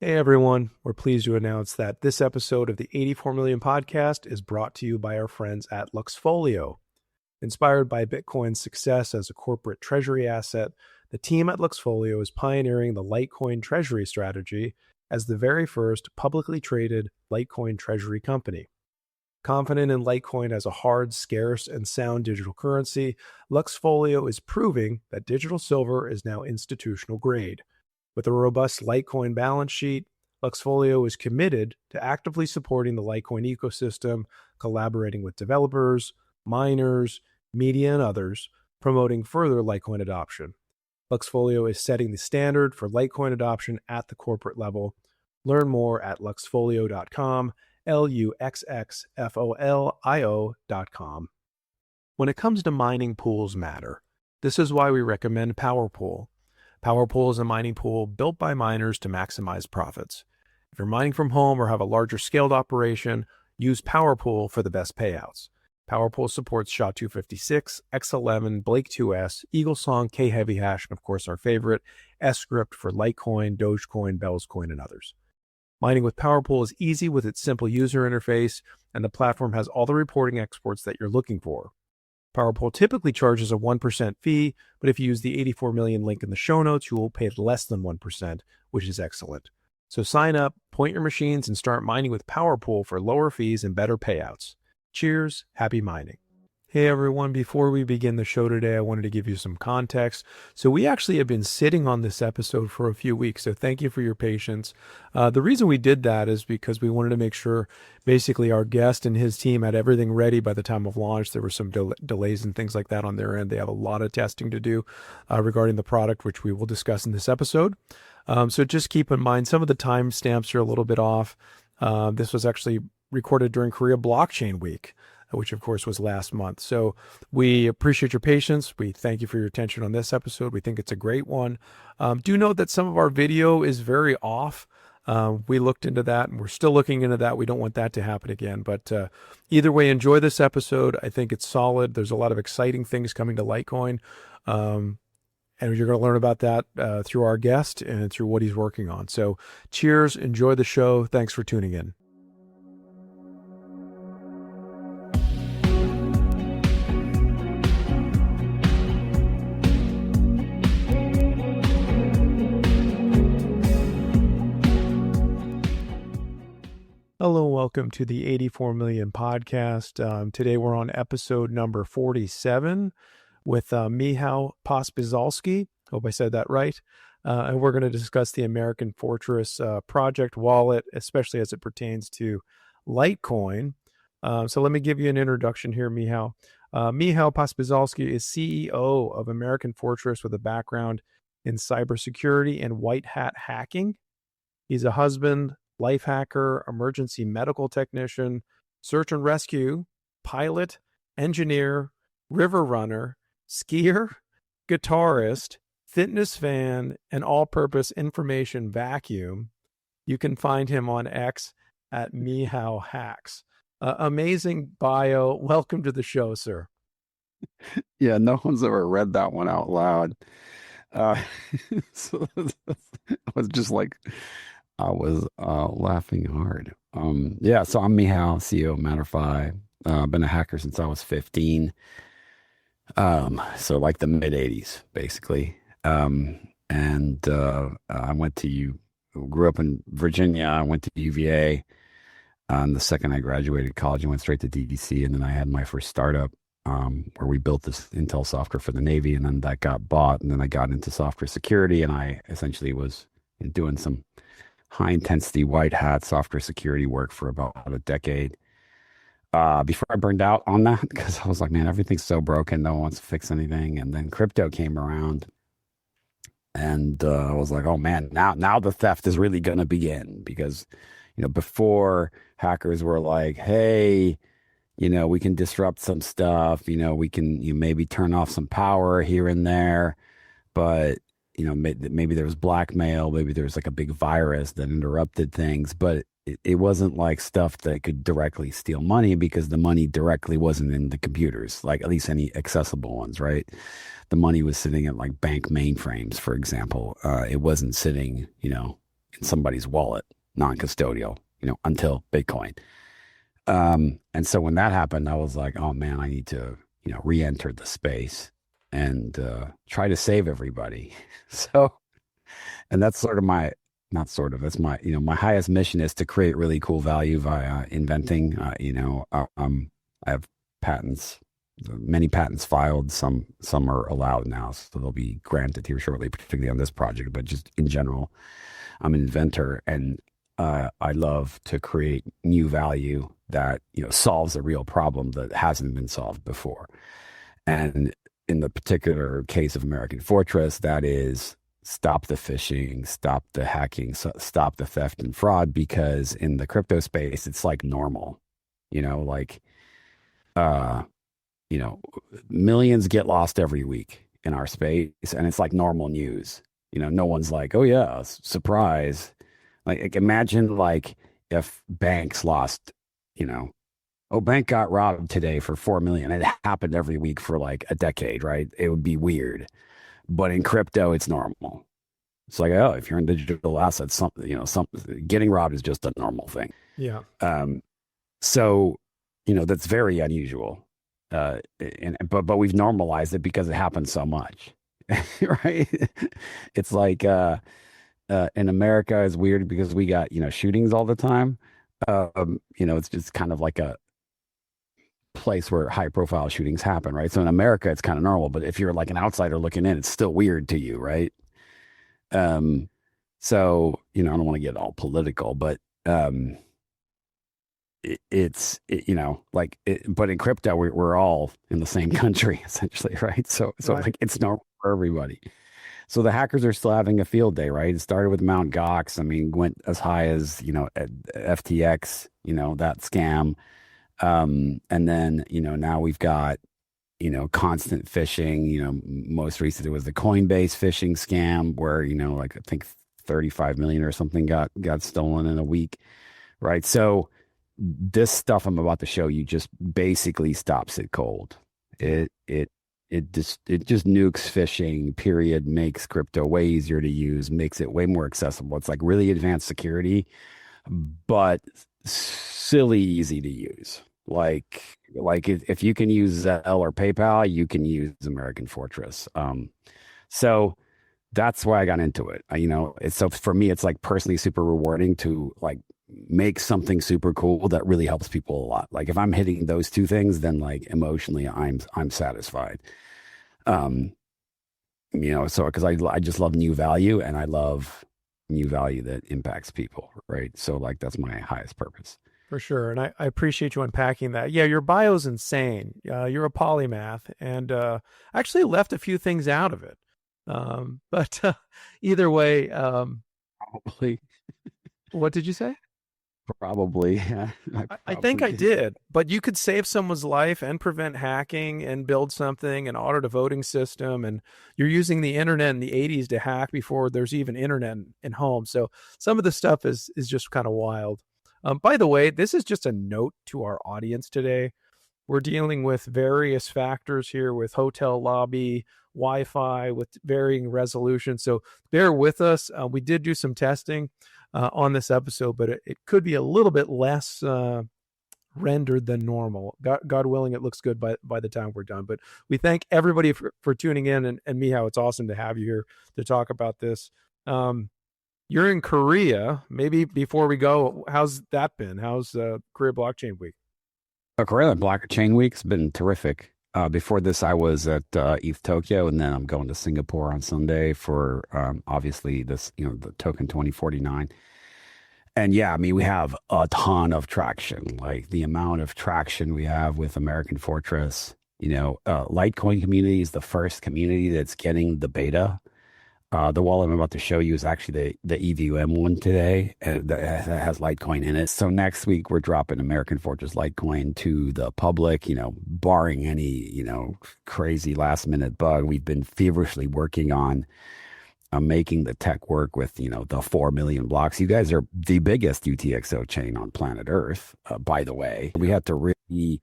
Hey everyone, we're pleased to announce that this episode of the 84 Million Podcast is brought to you by our friends at Luxfolio. Inspired by Bitcoin's success as a corporate treasury asset, the team at Luxfolio is pioneering the Litecoin treasury strategy as the very first publicly traded Litecoin treasury company. Confident in Litecoin as a hard, scarce, and sound digital currency, Luxfolio is proving that digital silver is now institutional grade. With a robust Litecoin balance sheet, Luxfolio is committed to actively supporting the Litecoin ecosystem, collaborating with developers, miners, media, and others, promoting further Litecoin adoption. Luxfolio is setting the standard for Litecoin adoption at the corporate level. Learn more at luxfolio.com, luxfolio.com. When it comes to mining, pools matter. This is why we recommend POWERPOOL. POWERPOOL is a mining pool built by miners to maximize profits. If you're mining from home or have a larger scaled operation, use POWERPOOL for the best payouts. POWERPOOL supports SHA-256, X11, Blake 2S, EagleSong, K-Heavy Hash, and of course our favorite, S-CRYPT for Litecoin, Dogecoin, Bellscoin, and others. Mining with POWERPOOL is easy with its simple user interface, and the platform has all the reporting exports that you're looking for. POWERPOOL typically charges a 1% fee, but if you use the 84 million link in the show notes, you will pay less than 1%, which is excellent. So sign up, point your machines, and start mining with POWERPOOL for lower fees and better payouts. Cheers, happy mining. Hey everyone, before we begin the show today, I wanted to give you some context. So we actually have been sitting on this episode for a few weeks, so thank you for your patience. The reason we did that is because we wanted to make sure basically our guest and his team had everything ready by the time of launch. There were some delays and things like that on their end. They have a lot of testing to do regarding the product, which we will discuss in this episode. So just keep in mind, some of the timestamps are a little bit off. This was actually recorded during Korea Blockchain Week, which of course was last month. So we appreciate your patience. We thank you for your attention on this episode. We think it's a great one. Do note that some of our video is very off. We looked into that and we're still looking into that. We don't want that to happen again. But either way, enjoy this episode. I think it's solid. There's a lot of exciting things coming to Litecoin. And you're going to learn about that through our guest and through what he's working on. So cheers. Enjoy the show. Thanks for tuning in. Hello and welcome to the 84 Million Podcast. Today we're on episode number 47 with Mehow Pospiezalski. Hope I said that right. And we're going to discuss the AmericanFortress project wallet, especially as it pertains to Litecoin. So let me give you an introduction here, Mehow. Mehow Pospiezalski is CEO of AmericanFortress with a background in cybersecurity and white hat hacking. He's a husband, life hacker, emergency medical technician, search and rescue, pilot, engineer, river runner, skier, guitarist, fitness fan, and all-purpose information vacuum. You can find him on X at Mehow Hacks. Amazing bio. Welcome to the show, sir. Yeah, no one's ever read that one out loud. So I was just like, I was laughing hard. Yeah, so I'm Mehow, CEO of Matterfy. Been a hacker since I was 15. So like the mid 80s, basically. And I grew up in Virginia. I went to UVA. The second I graduated college, I went straight to DDC, and then I had my first startup where we built this Intel software for the Navy, and then that got bought, and then I got into software security, and I essentially was doing some high-intensity white hat software security work for about a decade before I burned out on that because I was like, man, everything's so broken. No one wants to fix anything. And then crypto came around and I was like, oh man, now the theft is really going to begin because, before hackers were like, hey, we can disrupt some stuff, we can maybe turn off some power here and there, but maybe there was blackmail, maybe there was like a big virus that interrupted things, but it wasn't like stuff that could directly steal money because the money directly wasn't in the computers, like at least any accessible ones, right? The money was sitting at like bank mainframes, for example. It wasn't sitting, in somebody's wallet, non-custodial, until Bitcoin. And so when that happened, I was like, oh man, I need to, re-enter the space and try to save everybody. So, and that's sort of my, not sort of, that's my, my highest mission is to create really cool value via inventing. I have patents, many patents filed. Some are allowed now, so they'll be granted here shortly, particularly on this project. But just in general, I'm an inventor, and I love to create new value that solves a real problem that hasn't been solved before. And in the particular case of American Fortress, that is stop the phishing, stop the hacking, stop the theft and fraud, because in the crypto space, it's like normal, like, uh, millions get lost every week in our space, and it's like normal news. No one's like, oh yeah, surprise. Like imagine like if banks lost, oh, bank got robbed today for 4 million. It happened every week for like a decade, right? It would be weird. But in crypto, it's normal. It's like, oh, if you're in digital assets, something getting robbed is just a normal thing. Yeah. So, that's very unusual. But we've normalized it because it happens so much, right? It's like in America, it's weird because we got shootings all the time. It's just kind of like a place where high profile shootings happen, right? So in America, it's kind of normal, but if you're like an outsider looking in, it's still weird to you, right? So I don't want to get all political, but but in crypto, we're all in the same country essentially, right? So Right. like it's normal for everybody. So the hackers are still having a field day, right? It started with Mount Gox. I mean, went as high as at FTX, that scam. And then, now we've got, constant phishing. Most recently was the Coinbase phishing scam where, like I think 35 million or something got stolen in a week. Right. So this stuff I'm about to show you just basically stops it cold. It just nukes phishing, period, makes crypto way easier to use, makes it way more accessible. It's like really advanced security, but silly easy to use. Like if you can use Zelle or PayPal, you can use American Fortress. So that's why I got into it. So for me, it's like personally super rewarding to like make something super cool that really helps people a lot. Like if I'm hitting those two things, then like emotionally, I'm satisfied. So because I just love new value, and I love new value that impacts people, right? So like that's my highest purpose. For sure. And I appreciate you unpacking that. Yeah, your bio's insane. You're a polymath, and actually left a few things out of it. But either way, Probably, what did you say? probably, yeah, I I think probably I did. did, but you could save someone's life and prevent hacking and build something and audit a voting system. And you're using the internet in the 80s to hack before there's even internet in homes. So some of the stuff is just kind of wild. By the way, this is just a note to our audience today. We're dealing with various factors here with hotel lobby, Wi-Fi with varying resolution. So bear with us. We did do some testing on this episode, but it could be a little bit less rendered than normal. God willing, it looks good by the time we're done. But we thank everybody for tuning in. And Mehow, it's awesome to have you here to talk about this. You're in Korea. Maybe before we go, how's that been? How's Korea Blockchain Week? Korea Blockchain Week's been terrific. Before this, I was at ETH Tokyo, and then I'm going to Singapore on Sunday for obviously this, the token 2049. And yeah, I mean, we have a ton of traction, like the amount of traction we have with American Fortress. Litecoin community is the first community that's getting the beta. The wallet I'm about to show you is actually the EVM one today, and that has Litecoin in it. So next week we're dropping American Fortress Litecoin to the public. Barring any crazy last minute bug, we've been feverishly working on making the tech work with the 4 million blocks. You guys are the biggest UTXO chain on planet Earth, by the way. We had to really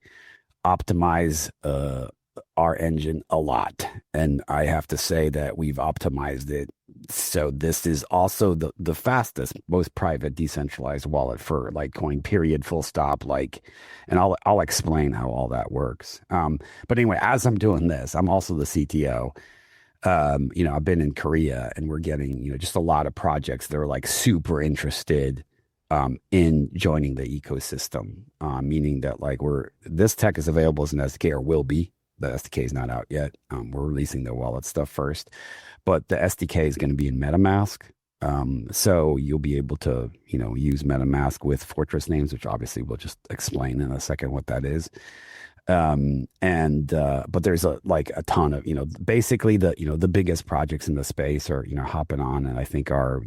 optimize our engine a lot. And I have to say that we've optimized it. So this is also the fastest, most private decentralized wallet for Litecoin, period, full stop. And I'll explain how all that works. But anyway, as I'm doing this, I'm also the CTO. I've been in Korea and we're getting, just a lot of projects that are like super interested in joining the ecosystem, meaning that this tech is available as an SDK or will be. The SDK is not out yet. We're releasing the wallet stuff first, but the SDK is going to be in MetaMask. So you'll be able to, use MetaMask with Fortress names, which obviously we'll just explain in a second what that is. But there's a ton of, basically the biggest projects in the space are, hopping on, and I think our,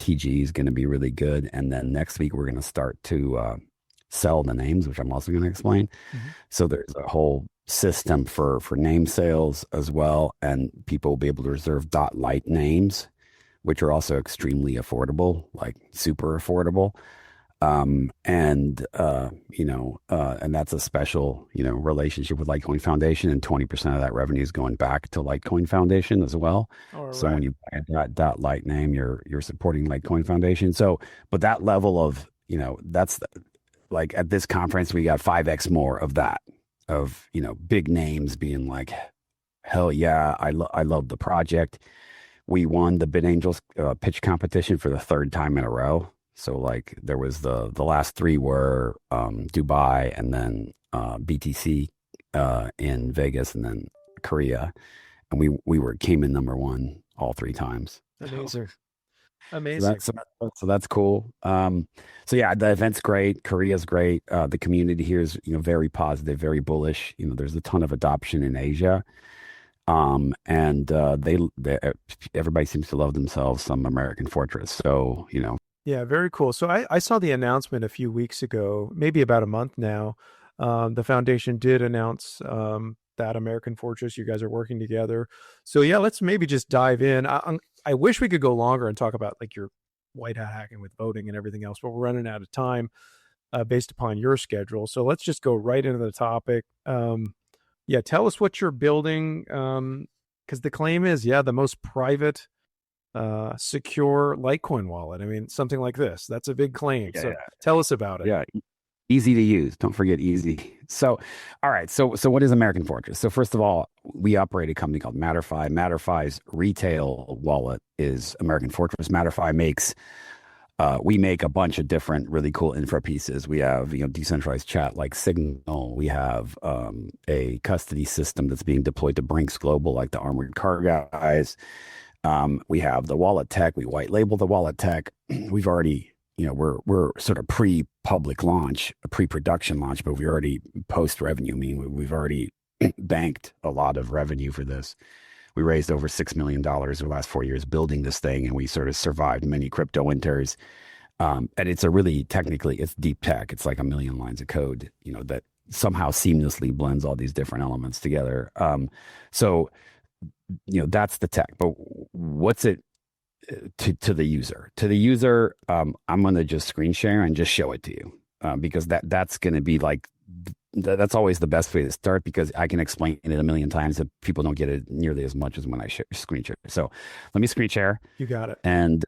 TG is going to be really good. And then next week, we're going to start to sell the names, which I'm also going to explain. Mm-hmm. So there's a whole system for name sales as well. And people will be able to reserve .lite names, which are also extremely affordable, like super affordable. And that's a special, relationship with Litecoin Foundation, and 20% of that revenue is going back to Litecoin Foundation as well. So when you buy a .lite name, you're supporting Litecoin Foundation. So, but that level of, that's at this conference, we got 5x more of that, of, big names being like, hell yeah, I love the project. We won the BitAngels pitch competition for the third time in a row. So there was the last three were Dubai, and then BTC in Vegas, and then Korea, and we came in number one all three times. Amazing. Amazing. So that's cool. So yeah, the event's great. Korea's great. The community here is very positive, very bullish. There's a ton of adoption in Asia. And they everybody seems to love themselves some AmericanFortress. So Yeah, very cool. So I saw the announcement a few weeks ago, maybe about a month now. The foundation did announce that AmericanFortress, you guys are working together. So yeah, let's maybe just dive in. I wish we could go longer and talk about your white hat hacking with voting and everything else, but we're running out of time based upon your schedule. So let's just go right into the topic. Yeah, tell us what you're building, because the claim is, the most private secure Litecoin wallet. I mean, something like this. That's a big claim. Yeah, so tell us about it. Yeah. Easy to use. Don't forget easy. So, all right. So what is AmericanFortress? So first of all, we operate a company called Matterfi. Matterfi's retail wallet is AmericanFortress. Matterfi makes, we make a bunch of different really cool infra pieces. We have, decentralized chat like Signal. We have a custody system that's being deployed to Brinks Global, like the armored car guys. We have the wallet tech. We white label the wallet tech. We've already, we're sort of pre-public launch, a pre-production launch, but we already post-revenue. I mean, we've already banked a lot of revenue for this. We raised over $6 million over the last 4 years building this thing, and we sort of survived many crypto winters. And it's it's deep tech. It's like a million lines of code, that somehow seamlessly blends all these different elements together. So that's the tech. But what's it to the user? To the user, I'm going to just screen share and just show it to you, because that's going to be that's always the best way to start, because I can explain it a million times that people don't get it nearly as much as when I screen share. So let me screen share. You got it. And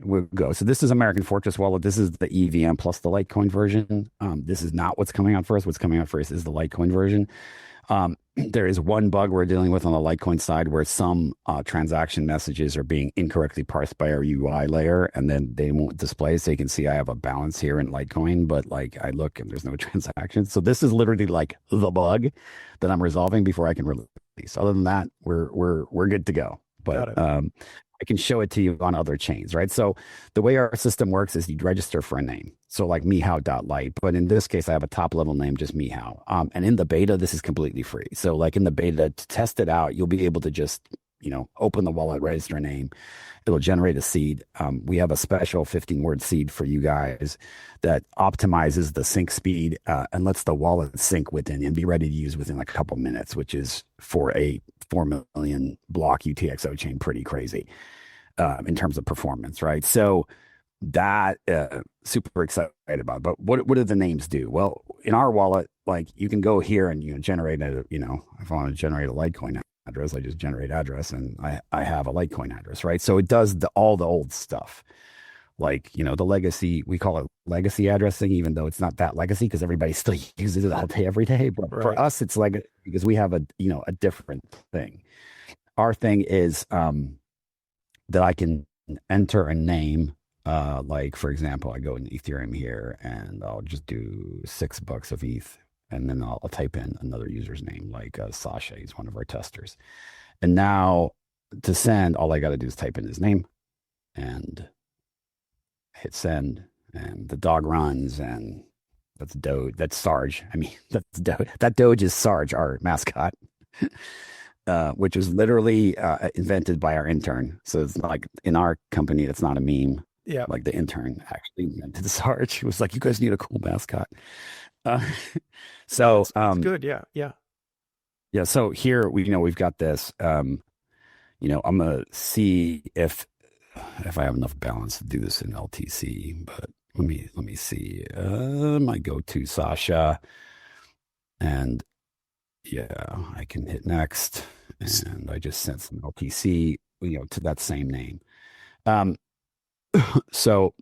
we'll go. So this is AmericanFortress wallet. This is the EVM plus the Litecoin version. This is not what's coming out first. What's coming out first is the Litecoin version. There is one bug we're dealing with on the Litecoin side where some transaction messages are being incorrectly parsed by our UI layer, and then they won't display. So you can see I have a balance here in Litecoin, but I look and there's no transactions. So this is literally the bug that I'm resolving before I can release. Other than that, we're good to go. But I can show it to you on other chains, right? So the way our system works is you register for a name. So like Mehow.lite, but in this case, I have a top level name, just Mehow. And in the beta, this is completely free. So in the beta, to test it out, you'll be able to just, open the wallet, register a name. It'll generate a seed. We have a special 15-word seed for you guys that optimizes the sync speed and lets the wallet sync within and be ready to use within a couple minutes, which is for a 4 million block UTXO chain pretty crazy in terms of performance, right? So that super excited about. But what do the names do? Well, in our wallet, like you can go here and generate a if I want to generate a Litecoin address, I just generate address and I have a Litecoin address, right? So it does all the old stuff. Like, the legacy, we call it legacy addressing, even though it's not that legacy because everybody still uses it all day, every day. But for us, it's legacy because we have a different thing. Our thing is that I can enter a name. Like, for example, I go in Ethereum here and I'll just do $6 of ETH. And then I'll type in another user's name, like Sasha. He's one of our testers. And now to send, all I got to do is type in his name and hit send, and the dog runs, and that's Doge. That's Sarge. I mean, that's Doge. That Doge is Sarge, our mascot, which was literally invented by our intern. So it's not like in our company, it's not a meme. Yeah. Like the intern actually invented the Sarge. He was like, you guys need a cool mascot. So it's good. Yeah. Yeah. Yeah. So here we've got this. I'm gonna see if I have enough balance to do this in LTC, but let me see. I might go to Sasha, and yeah, I can hit next, and I just sent some LTC, to that same name. So,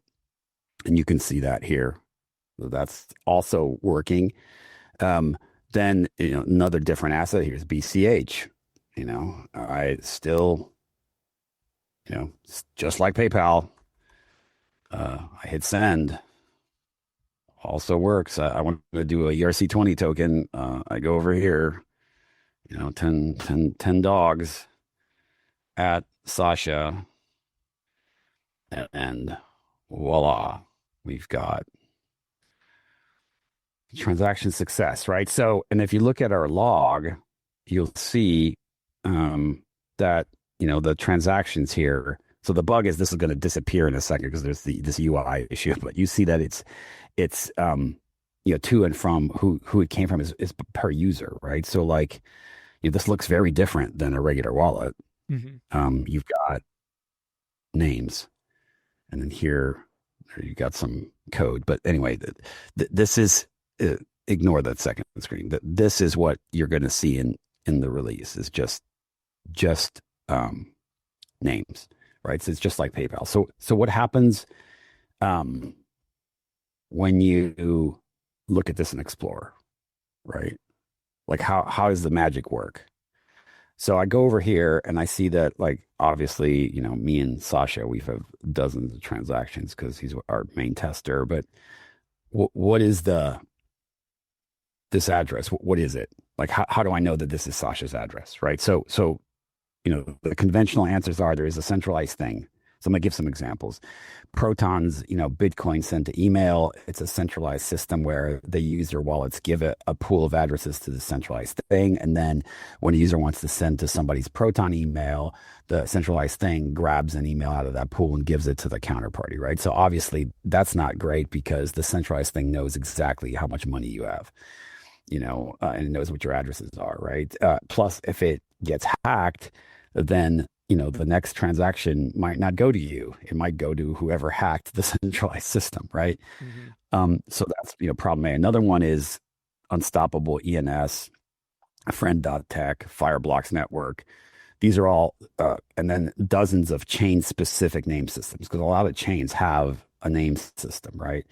and you can see that here. So that's also working. Then another different asset here's BCH. I still. Just like PayPal, I hit send. Also works. I want to do a ERC20 token. I go over here, 10 dogs at Sasha. And voila, we've got transaction success, right? So, and if you look at our log, you'll see that the transactions here. So the bug is this is going to disappear in a second because there's this UI issue. But you see that it's to and from who it came from is per user, right? So like this looks very different than a regular wallet. Mm-hmm. You've got names, and then here you got some code. But anyway, this is ignore that second screen. This is what you're going to see in the release is just names, right? So it's just like PayPal. So what happens when you look at this in Explorer, right? Like how does the magic work? So I go over here and I see that, like, obviously, me and Sasha, we've had dozens of transactions because he's our main tester. But what is this address? What is it? Like, how do I know that this is Sasha's address, right? So the conventional answers are there is a centralized thing. So I'm going to give some examples. Proton's, Bitcoin sent to email. It's a centralized system where the user wallets give it a pool of addresses to the centralized thing. And then when a user wants to send to somebody's Proton email, the centralized thing grabs an email out of that pool and gives it to the counterparty, right? So obviously that's not great because the centralized thing knows exactly how much money you have, and it knows what your addresses are, right? Plus, if it gets hacked, then the next transaction might not go to you. It might go to whoever hacked the centralized system, right? Mm-hmm. So that's problem A. Another one is Unstoppable ENS, Friend.tech, Fireblocks Network. These are all, and then dozens of chain-specific name systems because a lot of chains have a name system, right?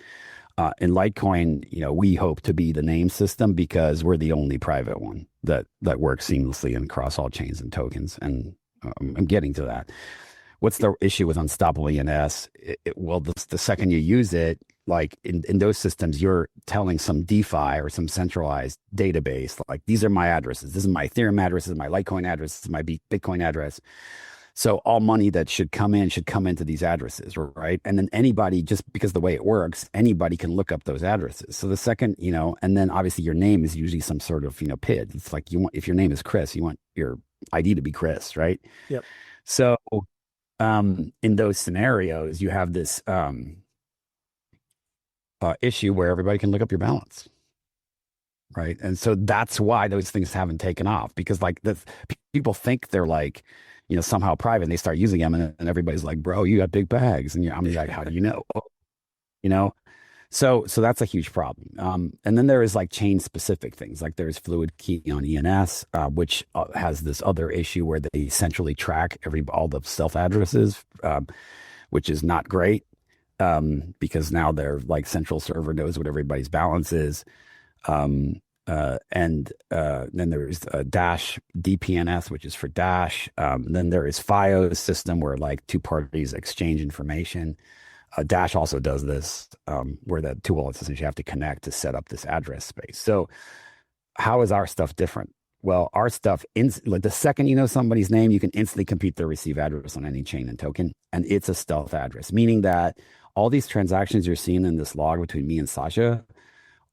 In Litecoin, we hope to be the name system because we're the only private one that works seamlessly and across all chains and tokens. And I'm getting to that. What's the issue with Unstoppable ENS? Well, the second you use it, like in those systems, you're telling some DeFi or some centralized database, like, these are my addresses. This is my Ethereum address. This is my Litecoin address. This is my Bitcoin address. So all money that should come into these addresses, right? And then anybody, just because the way it works, anybody can look up those addresses. So the second, and then obviously your name is usually some sort of, PID. It's like if your name is Chris, you want your ID to be Chris, right? Yep. So in those scenarios, you have this issue where everybody can look up your balance, right? And so that's why those things haven't taken off because, like, people think they're like, somehow private, and they start using them, and everybody's like, bro, you got big bags. And I'm like, how do you know? You know? So that's a huge problem. And then there is like chain specific things, like there's fluid key on ENS, which has this other issue where they centrally track all the self addresses, which is not great, because now their like central server knows what everybody's balance is. Then there's Dash DPNS, which is for Dash. Then there is FIOS system where like two parties exchange information. Dash also does this, where the two wallets essentially have to connect to set up this address space. So how is our stuff different? Well, our stuff, like the second you know somebody's name, you can instantly compute their receive address on any chain and token, and it's a stealth address, meaning that all these transactions you're seeing in this log between me and Sasha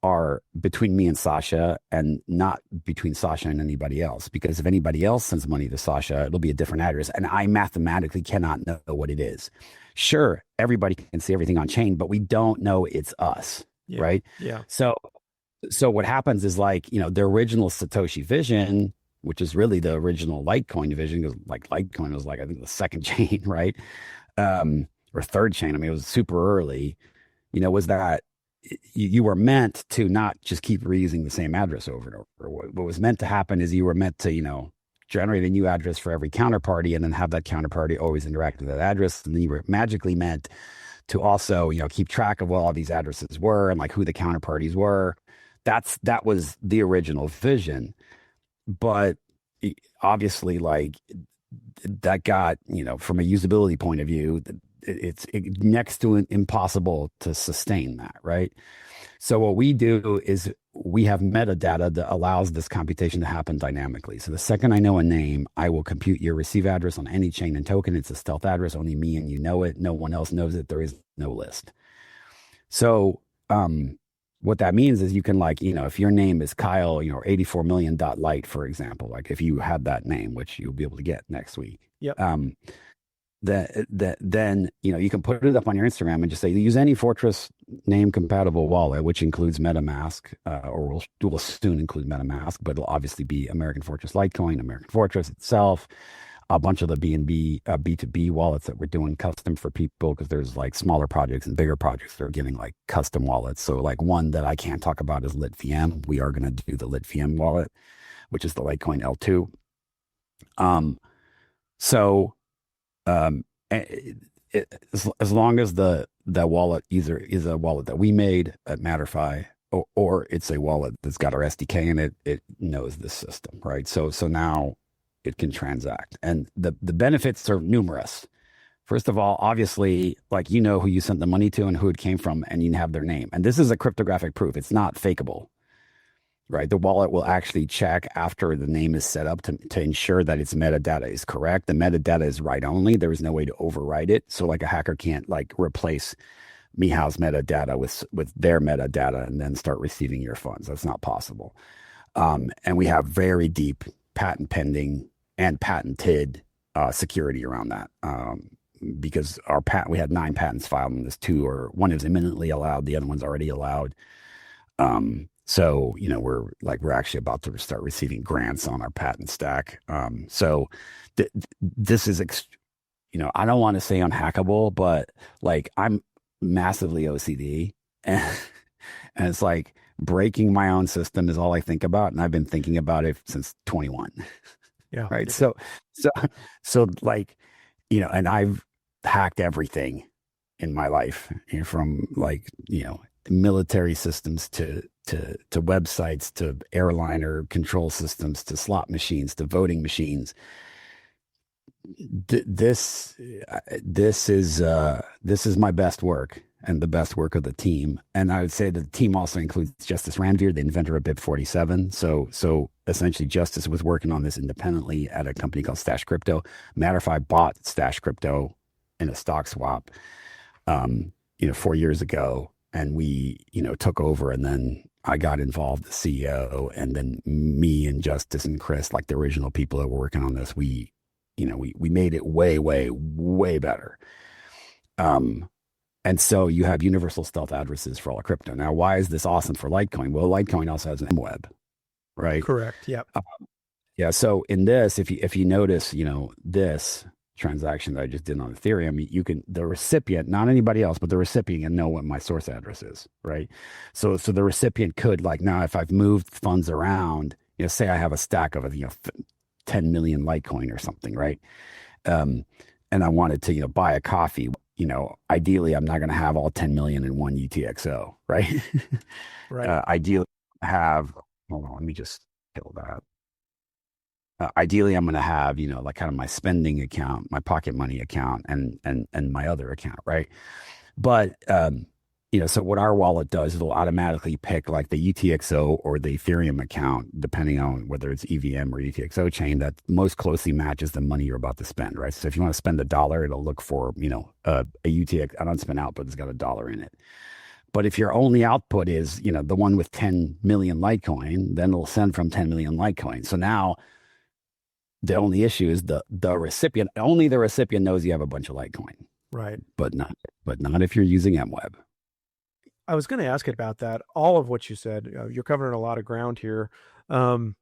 are between me and Sasha, and not between Sasha and anybody else. Because if anybody else sends money to Sasha, it'll be a different address, and I mathematically cannot know what it is. Sure, everybody can see everything on chain, but we don't know it's us, right? Yeah. So what happens is like, the original Satoshi vision, which is really the original Litecoin vision, because like Litecoin was like, I think the second chain, right? Or third chain. I mean, it was super early, was that you were meant to not just keep reusing the same address over and over. What was meant to happen is you were meant to, generate a new address for every counterparty, and then have that counterparty always interact with that address. And then you were magically meant to also, keep track of what all these addresses were and like who the counterparties were. That was the original vision. But obviously, like that got, from a usability point of view, it's next to impossible to sustain that, right? So what we do is we have metadata that allows this computation to happen dynamically. So the second I know a name, I will compute your receive address on any chain and token. It's a stealth address. Only me and you know it. No one else knows it. There is no list. So what that means is you can like, if your name is Kyle, 84 million.light, for example, like if you had that name, which you'll be able to get next week. Yep. Then you can put it up on your Instagram and just say use any Fortress name compatible wallet, which includes MetaMask, or will soon include MetaMask, but it'll obviously be AmericanFortress Litecoin, AmericanFortress itself, a bunch of the B2B B2B wallets that we're doing custom for people, because there's like smaller projects and bigger projects that are getting like custom wallets. So like one that I can't talk about is LitVM. We are going to do the LitVM wallet, which is the Litecoin L2. As long as that wallet either is a wallet that we made at Matterify, or it's a wallet that's got our SDK in it, it knows this system, right? So now it can transact, and the benefits are numerous. First of all, obviously, like who you sent the money to and who it came from, and you have their name. And this is a cryptographic proof; it's not fakeable. Right, the wallet will actually check after the name is set up to ensure that its metadata is correct. The metadata is write only. There is no way to overwrite it. So like a hacker can't like replace Mehow's metadata with their metadata and then start receiving your funds. That's not possible. And we have very deep patent pending and patented security around that. Because we had 9 patents filed, and one is imminently allowed. The other one's already allowed. So, we're actually about to start receiving grants on our patent stack. This is, I don't want to say unhackable, but like I'm massively OCD, and it's like breaking my own system is all I think about. And I've been thinking about it since 21. Yeah. Right. So like, and I've hacked everything in my life, from like, military systems to websites, to airliner control systems, to slot machines, to voting machines. This is my best work and the best work of the team. And I would say that the team also includes Justice Ranveer, the inventor of BIP47. So essentially Justice was working on this independently at a company called S-CRYPT. Matterify bought S-CRYPT in a stock swap, 4 years ago. And we, took over, and then I got involved as CEO, and then me and Justice and Chris, like the original people that were working on this, we made it way, way, way better. And so you have universal stealth addresses for all of crypto. Now, why is this awesome for Litecoin? Well, Litecoin also has an MWeb, right? Correct. Yep. Yeah. So in this, if you notice, this transaction that I just did on Ethereum, you can the recipient, not anybody else, but the recipient can know what my source address is, right? So the recipient could like now if I've moved funds around, say I have a stack of 10 million Litecoin or something, right? Um, and I wanted to buy a coffee. Ideally, I'm not going to have all 10 million in one UTXO, right? Right. Ideally, have hold on, let me just kill that. Ideally, I'm going to have, like kind of my spending account, my pocket money account, and my other account, right? But so what our wallet does, it'll automatically pick like the UTXO or the Ethereum account, depending on whether it's EVM or UTXO chain that most closely matches the money you're about to spend, right? So if you want to spend $1, it'll look for, a UTX. I don't spend out, but it's got $1 in it. But if your only output is, the one with 10 million Litecoin, then it'll send from 10 million Litecoin. So now the only issue is the recipient. Only the recipient knows you have a bunch of Litecoin, Right. but not if you're using MWeb. I was going to ask about that. All of what you said, you're covering a lot of ground here. Um,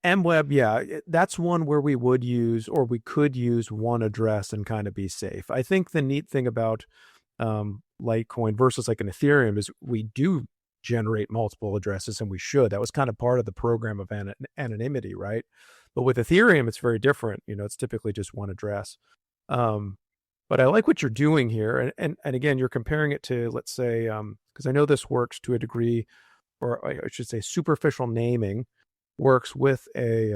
MWeb, yeah, that's one where we would use or we could use one address and kind of be safe. I think the neat thing about Litecoin versus like an Ethereum is we do generate multiple addresses, and we should. That was kind of part of the program of anonymity, right? But with Ethereum, it's very different. It's typically just one address. But I like what you're doing here, and again, you're comparing it to, let's say, because I know this works to a degree, or I should say, superficial naming works with a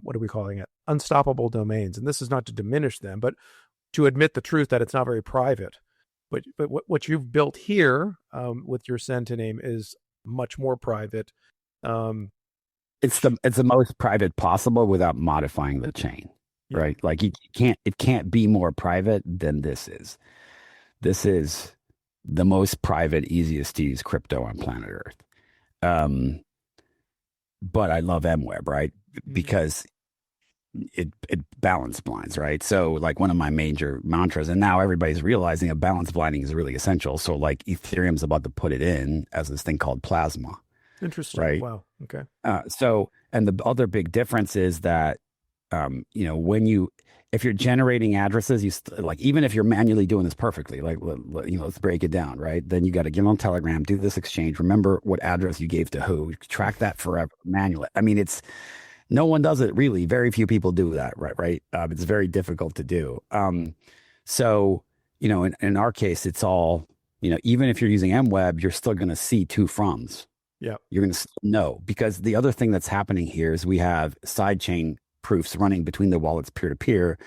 what are we calling it? Unstoppable domains, and this is not to diminish them, but to admit the truth that it's not very private. But what you've built here with your send to name is much more private. It's the most private possible without modifying the chain, Yeah. right? Like it can't be more private than this is. This is the most private, easiest to use crypto on planet Earth. But I love MWeb, right? Because it balance blinds, right? So like one of my major mantras, and now everybody's realizing that balance blinding is really essential. So like Ethereum's about to put it in as this thing called Plasma. Interesting. Right. Wow. Okay. And the other big difference is that, if you're generating addresses, like, even if you're manually doing this perfectly, like, let's break it down, right? Then you got to get on Telegram, do this exchange, remember what address you gave to who, track that forever manually. I mean, no one does it really. Very few people do that, right? It's very difficult to do. In our case, it's all, even if you're using MWeb, you're still going to see two froms. Yeah. You're going to know, because the other thing that's happening here is we have sidechain proofs running between the wallets peer to peer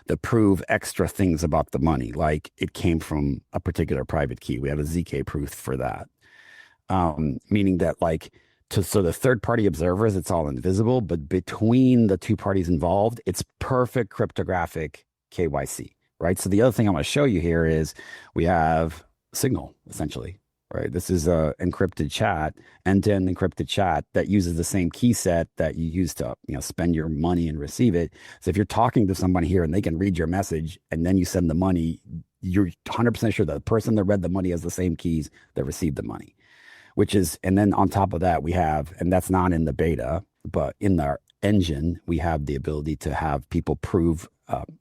that prove extra things about the money. Like it came from a particular private key. We have a ZK proof for that. Meaning that so the third party observers, it's all invisible, but between the two parties involved, it's perfect cryptographic KYC, right? So the other thing I want to show you here is we have Signal, essentially, right? This is a encrypted chat, end-to-end encrypted chat that uses the same key set that you use to, spend your money and receive it. So if you're talking to somebody here and they can read your message and then you send the money, you're 100% sure that the person that read the money has the same keys that received the money. And then on top of that, we have, and that's not in the beta, but in our engine, we have the ability to have people prove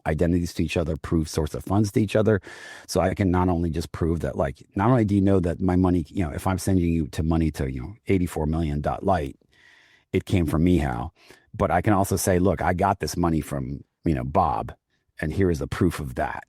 identities to each other, prove source of funds to each other. So I can not only just prove that, not only do you know that my money, if I'm sending you money to, 84 million light, it came from Mehow, but I can also say, look, I got this money from, Bob, and here is the proof of that,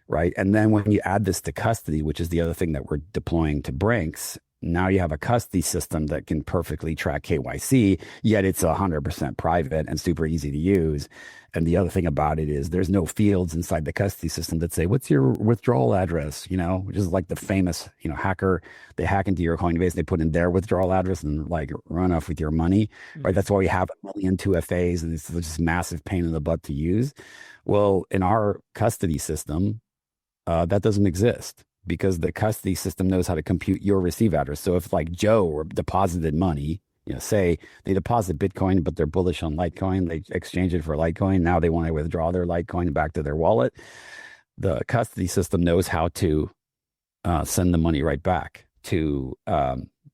right? And then when you add this to custody, which is the other thing that we're deploying to Brinks, now you have a custody system that can perfectly track KYC, yet it's 100% private and super easy to use. And the other thing about it is there's no fields inside the custody system that say, what's your withdrawal address? Which is like the famous, hacker, they hack into your Coinbase, they put in their withdrawal address and run off with your money, right? That's why we have 1,000,000 2FAs, and it's just massive pain in the butt to use. Well, in our custody system, that doesn't exist, because the custody system knows how to compute your receive address. So if Joe deposited money, say they deposit Bitcoin, but they're bullish on Litecoin, they exchange it for Litecoin. Now they want to withdraw their Litecoin back to their wallet. The custody system knows how to send the money right back to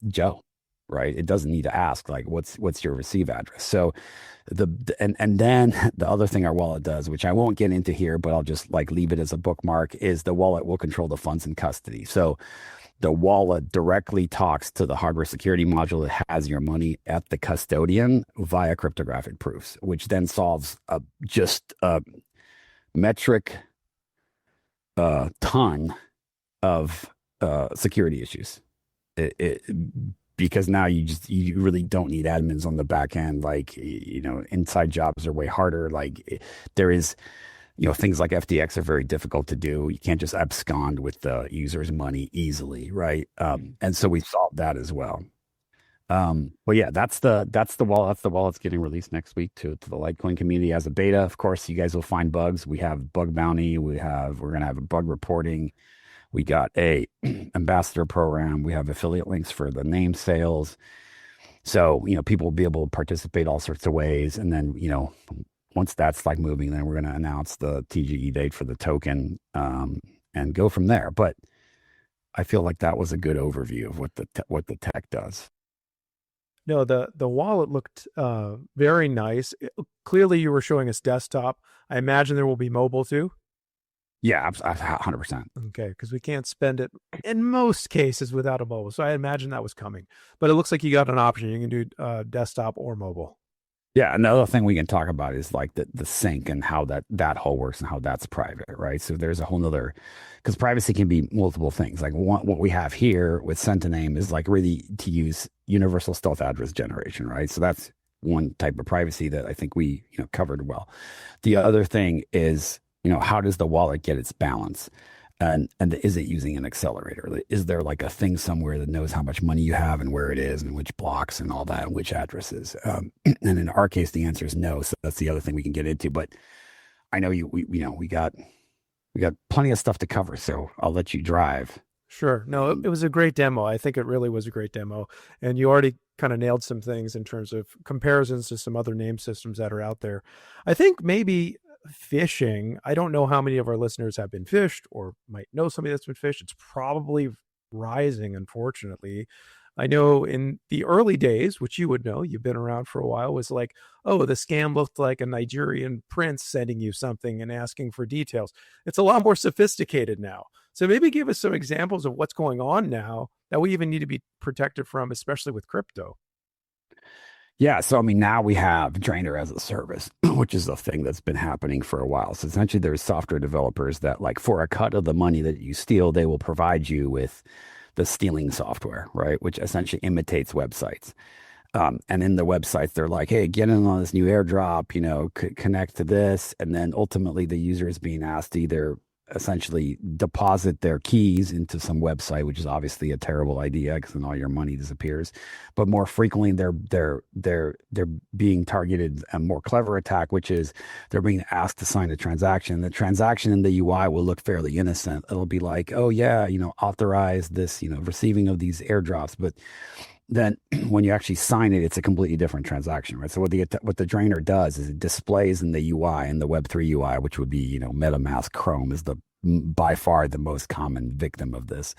Joe. right? It doesn't need to ask like what's your receive address. So and then the other thing our wallet does, which I won't get into here, but I'll just like leave it as a bookmark, is the wallet will control the funds in custody. So the wallet directly talks to the hardware security module that has your money at the custodian via cryptographic proofs, which then solves just a metric ton of security issues. It because now you really don't need admins on the back end. Like, inside jobs are way harder. Like there is, things like FTX are very difficult to do. You can't just abscond with the user's money easily, right? And so we solved that as well. But yeah, that's the wall. That's the wall that's getting released next week to the Litecoin community as a beta. Of course, you guys will find bugs. We have bug bounty. We're gonna have a bug reporting. We got a ambassador program. We have affiliate links for the name sales. So, people will be able to participate all sorts of ways. And then, once that's like moving, then we're going to announce the TGE date for the token, and go from there. But I feel like that was a good overview of what the tech does. No, the wallet looked very nice. Clearly, you were showing us desktop. I imagine there will be mobile too. Yeah, 100%. Okay, because we can't spend it in most cases without a mobile. So I imagine that was coming. But it looks like you got an option. You can do desktop or mobile. Yeah, another thing we can talk about is like the sync and how that whole works and how that's private, right? So there's a whole nother, because privacy can be multiple things. Like what we have here with Sentiname is like really to use universal stealth address generation, right? So that's one type of privacy that I think we covered well. The other thing is, how does the wallet get its balance? And is it using an accelerator? Is there like a thing somewhere that knows how much money you have and where it is and which blocks and all that and which addresses? And in our case, the answer is no. So that's the other thing we can get into. But I know we got plenty of stuff to cover. So I'll let you drive. Sure. No, it was a great demo. I think it really was a great demo. And you already kind of nailed some things in terms of comparisons to some other name systems that are out there. I think maybe phishing, I don't know how many of our listeners have been phished or might know somebody that's been phished. It's probably rising, unfortunately. I know in the early days, which you would know, you've been around for a while, was like, oh, the scam looked like a Nigerian prince sending you something and asking for details. It's a lot more sophisticated now. So maybe give us some examples of what's going on now that we even need to be protected from, especially with crypto. Yeah, so I mean, now we have Drainer as a service, which is a thing that's been happening for a while. So essentially, there's software developers that, like, for a cut of the money that you steal, they will provide you with the stealing software, right? Which essentially imitates websites. And in the websites, they're like, hey, get in on this new airdrop, connect to this. And then ultimately, the user is being asked to either essentially deposit their keys into some website, which is obviously a terrible idea because then all your money disappears. But more frequently, they're being targeted a more clever attack, which is they're being asked to sign a transaction. The transaction in the UI will look fairly innocent. It'll be like, oh yeah, authorize this, receiving of these airdrops, but then when you actually sign it, it's a completely different transaction, right? So what the Drainer does is it displays in the UI, in the Web3 UI, which would be, MetaMask Chrome is by far the most common victim of this.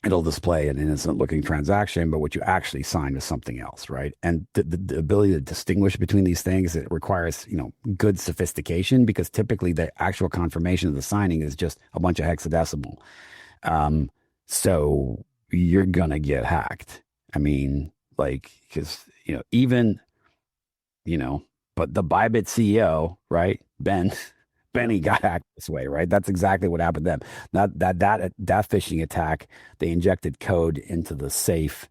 It'll display an innocent looking transaction, but what you actually signed is something else, right? And the ability to distinguish between these things, it requires, good sophistication, because typically the actual confirmation of the signing is just a bunch of hexadecimal. So you're gonna get hacked. I mean, like, because but the Bybit CEO, right, Benny got hacked this way, right? That's exactly what happened to them. That phishing attack, they injected code into the safe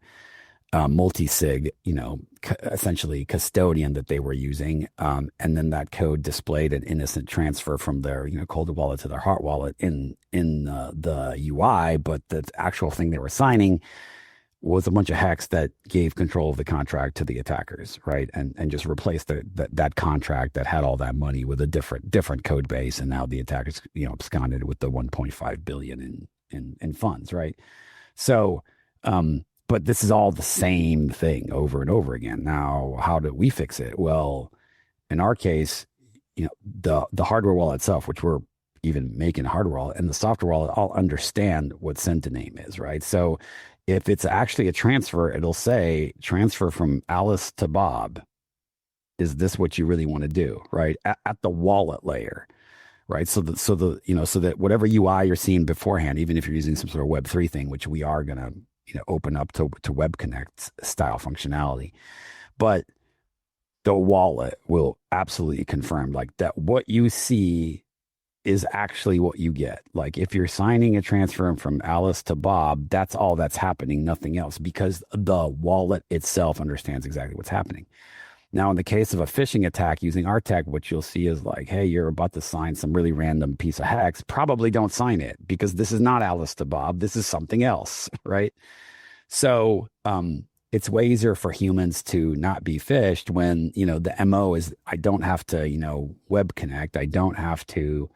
multi-sig, essentially custodian that they were using, and then that code displayed an innocent transfer from their cold wallet to their hot wallet in the UI, but the actual thing they were signing was a bunch of hex that gave control of the contract to the attackers, right? And just replaced that contract that had all that money with a different code base, and now the attackers absconded with the 1.5 billion in funds, right? So but this is all the same thing over and over again. Now, how do we fix it? Well, in our case, the hardware wallet itself, which we're even making a hardware wallet, and the software wallet all understand what Sentiname is, right? So If it's actually a transfer, it'll say transfer from Alice to Bob. Is this what you really want to do? Right. At the wallet layer. Right. So that whatever UI you're seeing beforehand, even if you're using some sort of Web3 thing, which we are going to, open up to Web Connect style functionality, but the wallet will absolutely confirm like that what you see is actually what you get. Like if you're signing a transfer from Alice to Bob, that's all that's happening, nothing else, because the wallet itself understands exactly what's happening. Now, in the case of a phishing attack using our tech, what you'll see is like, hey, you're about to sign some really random piece of hex. Probably don't sign it because this is not Alice to Bob. This is something else, right? So it's way easier for humans to not be phished when, the MO is I don't have to, web connect. I don't have to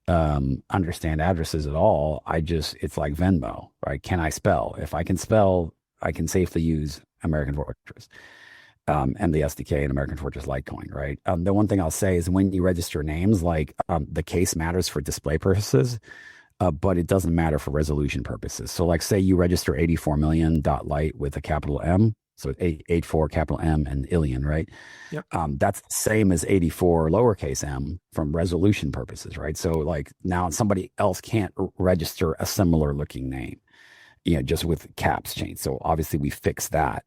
understand addresses at all. It's like Venmo, right? Can I spell? If I can spell, I can safely use American Fortress. And the SDK and American Fortress Litecoin, right? The one thing I'll say is when you register names, like the case matters for display purposes, but it doesn't matter for resolution purposes. So like say you register 84 million.light with a capital M, so 84 capital M and Illion, right? Yep. That's the same as 84 lowercase m from resolution purposes, right? So like now somebody else can't register a similar looking name, just with caps changed. So obviously we fix that.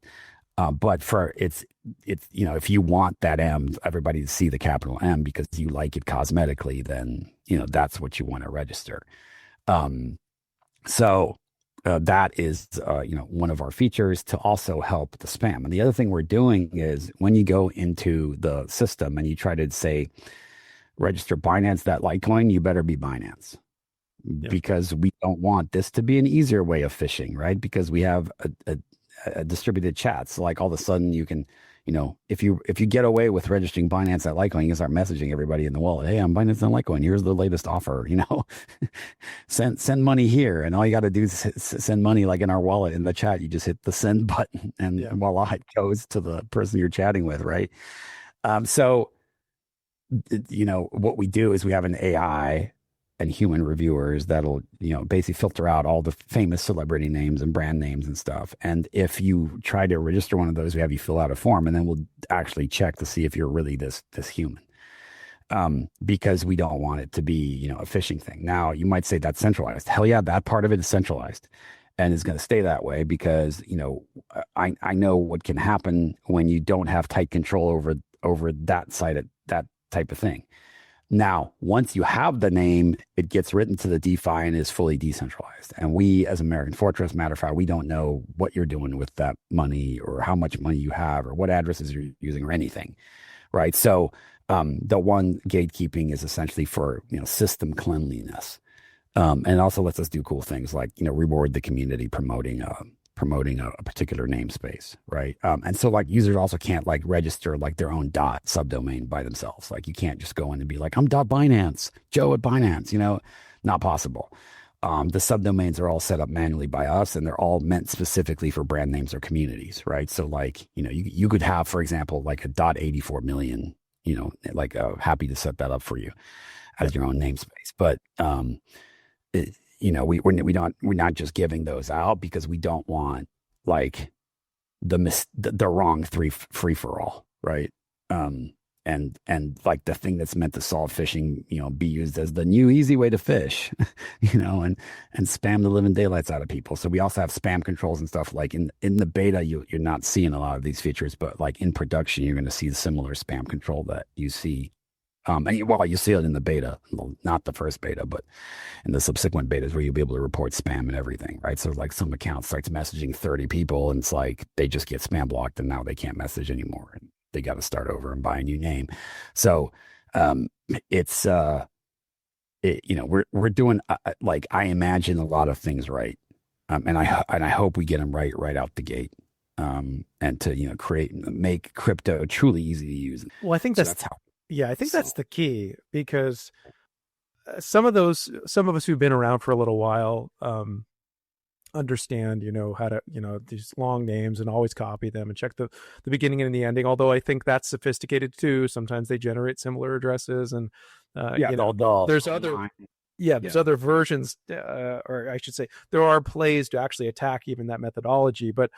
But for it's if you want that M, everybody to see the capital M because you like it cosmetically, then that's what you want to register. So that is one of our features to also help the spam. And the other thing we're doing is when you go into the system and you try to say register Binance that Litecoin, you better be Binance. Yeah. Because we don't want this to be an easier way of phishing, right? Because we have a distributed chat. So like all of a sudden you can, if you get away with registering Binance at Litecoin, you can start messaging everybody in the wallet. Hey, I'm Binance at Litecoin. Here's the latest offer, send money here. And all you got to do is send money like in our wallet in the chat. You just hit the send button and voila, it goes to the person you're chatting with. Right. So, what we do is we have an AI and human reviewers that'll, basically filter out all the famous celebrity names and brand names and stuff. And if you try to register one of those, we have you fill out a form and then we'll actually check to see if you're really this human. Because we don't want it to be, a phishing thing. Now you might say that's centralized. Hell yeah, that part of it is centralized and is going to stay that way because, I know what can happen when you don't have tight control over that side of that type of thing. Now, once you have the name, it gets written to the DeFi and is fully decentralized. And we, as American Fortress, matter of fact, we don't know what you're doing with that money or how much money you have or what addresses you're using or anything, right? So the one gatekeeping is essentially for, system cleanliness. And it also lets us do cool things like, reward the community promoting a particular namespace, right? And so like users also can't like register like their own dot subdomain by themselves. Like you can't just go in and be like, I'm .binance, Joe at Binance, not possible. The subdomains are all set up manually by us and they're all meant specifically for brand names or communities, right? So like, you could have, for example, like a .84 million, happy to set that up for you as your own namespace. But, we're not just giving those out because we don't want like the wrong free for all, right? And like the thing that's meant to solve phishing, be used as the new easy way to fish, and spam the living daylights out of people. So we also have spam controls and stuff. Like in the beta, you're not seeing a lot of these features, but like in production, you're going to see the similar spam control that you see. And you see it in the beta, not the first beta, but in the subsequent betas where you'll be able to report spam and everything, right? So like some account starts messaging 30 people and it's like they just get spam blocked and now they can't message anymore and they got to start over and buy a new name. So we're doing like I imagine a lot of things right, and I hope we get them right out the gate. And to make crypto truly easy to use. Well, I think that's how. Yeah, I think that's the key because some of us who've been around for a little while understand, how to, these long names and always copy them and check the beginning and the ending. Although I think that's sophisticated too. Sometimes they generate similar addresses and there's other Yeah, there's other versions, or I should say, there are plays to actually attack even that methodology, but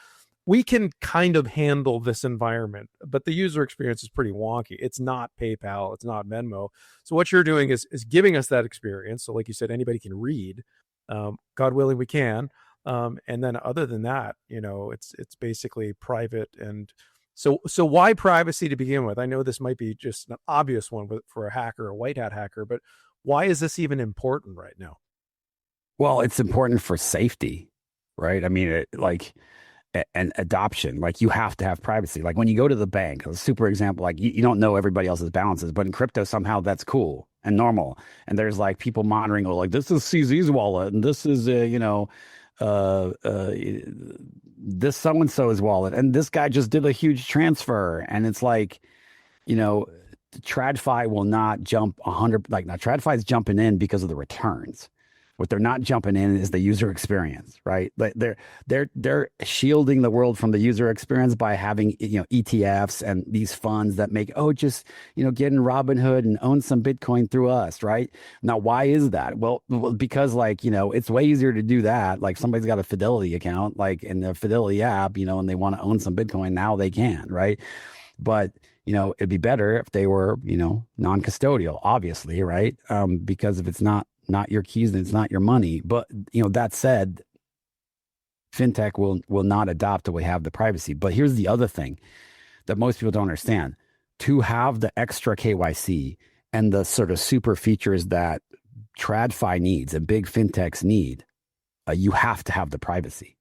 we can kind of handle this environment. But the user experience is pretty wonky. It's not PayPal, it's not Venmo. So what you're doing is giving us that experience. So like you said, anybody can read. God willing, we can. And then other than that, it's basically private. And so why privacy to begin with? I know this might be just an obvious one for a hacker, a white hat hacker, but why is this even important right now? Well, it's important for safety, right? I mean, and adoption. Like you have to have privacy. Like when you go to the bank, a super example, like you don't know everybody else's balances, but in crypto, somehow that's cool and normal. And there's like people monitoring, oh, like this is CZ's wallet and this is, this so-and-so's wallet. And this guy just did a huge transfer. And it's like, you know, TradFi will not jump 100. Like now, TradFi is jumping in because of the returns. What they're not jumping in is the user experience, right? Like they're shielding the world from the user experience by having ETFs and these funds that make just get in Robinhood and own some Bitcoin through us, right? Now, why is that? Well, because it's way easier to do that. Like somebody's got a Fidelity account, like in the Fidelity app, and they want to own some Bitcoin, now they can, right? But it'd be better if they were, non-custodial, obviously, right? Because if it's not your keys, then it's not your money. But that said, fintech will not adopt till we have the privacy. But here's the other thing that most people don't understand: to have the extra KYC and the sort of super features that TradFi needs and big fintechs need, you have to have the privacy.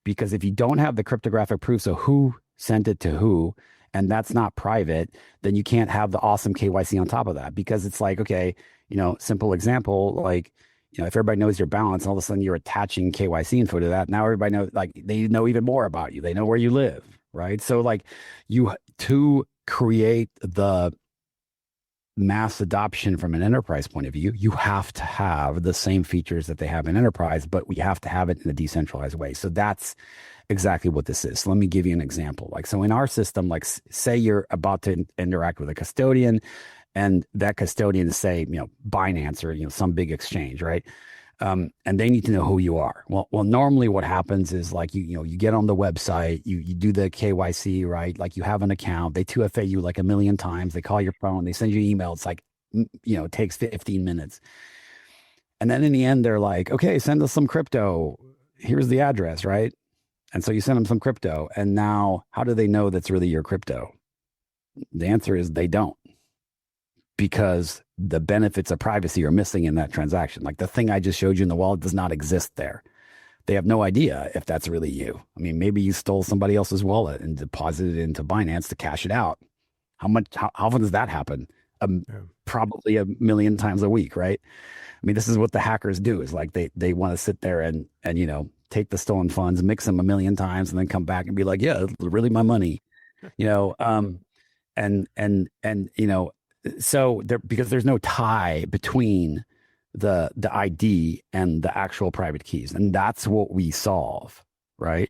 Because if you don't have the cryptographic proofs of who sent it to who, and that's not private, then you can't have the awesome KYC on top of that. Because it's like, okay, simple example, like, if everybody knows your balance, all of a sudden you're attaching KYC info to that. Now everybody knows, like, they know even more about you. They know where you live, right? So like to create the mass adoption from an enterprise point of view, you have to have the same features that they have in enterprise, but we have to have it in a decentralized way. So that's exactly what this is. So let me give you an example. Like, so in our system, like say you're about to interact with a custodian, and that custodian is, say, Binance or, some big exchange, right? And they need to know who you are. Well, normally what happens is like, you get on the website, you do the KYC, right? Like you have an account, they 2FA you like a million times, they call your phone, they send you email. It's like, it takes 15 minutes. And then in the end, they're like, okay, send us some crypto. Here's the address, right? And so you send them some crypto. And now how do they know that's really your crypto? The answer is they don't. Because the benefits of privacy are missing in that transaction. Like the thing I just showed you in the wallet does not exist there. They have no idea if that's really you. I mean, maybe you stole somebody else's wallet and deposited it into Binance to cash it out. How often does that happen? Probably a million times a week, right? I mean, this is what the hackers do, is like they want to sit there and take the stolen funds, mix them a million times, and then come back and be like, yeah, it's really my money, so there, because there's no tie between the ID and the actual private keys, and that's what we solve, right?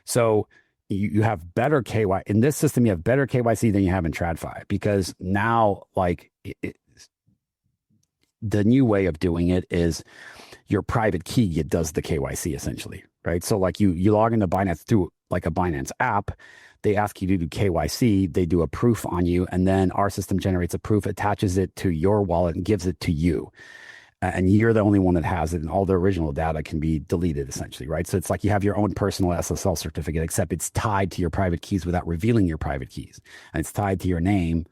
So you have better KYC in this system. You have better KYC than you have in TradFi, because now, like, the new way of doing it is your private key, it does the KYC essentially, right? So like you log into Binance through like a Binance app. They ask you to do KYC, they do a proof on you, and then our system generates a proof, attaches it to your wallet, and gives it to you. And you're the only one that has it, and all the original data can be deleted, essentially, right? So it's like you have your own personal SSL certificate, except it's tied to your private keys without revealing your private keys. And it's tied to your name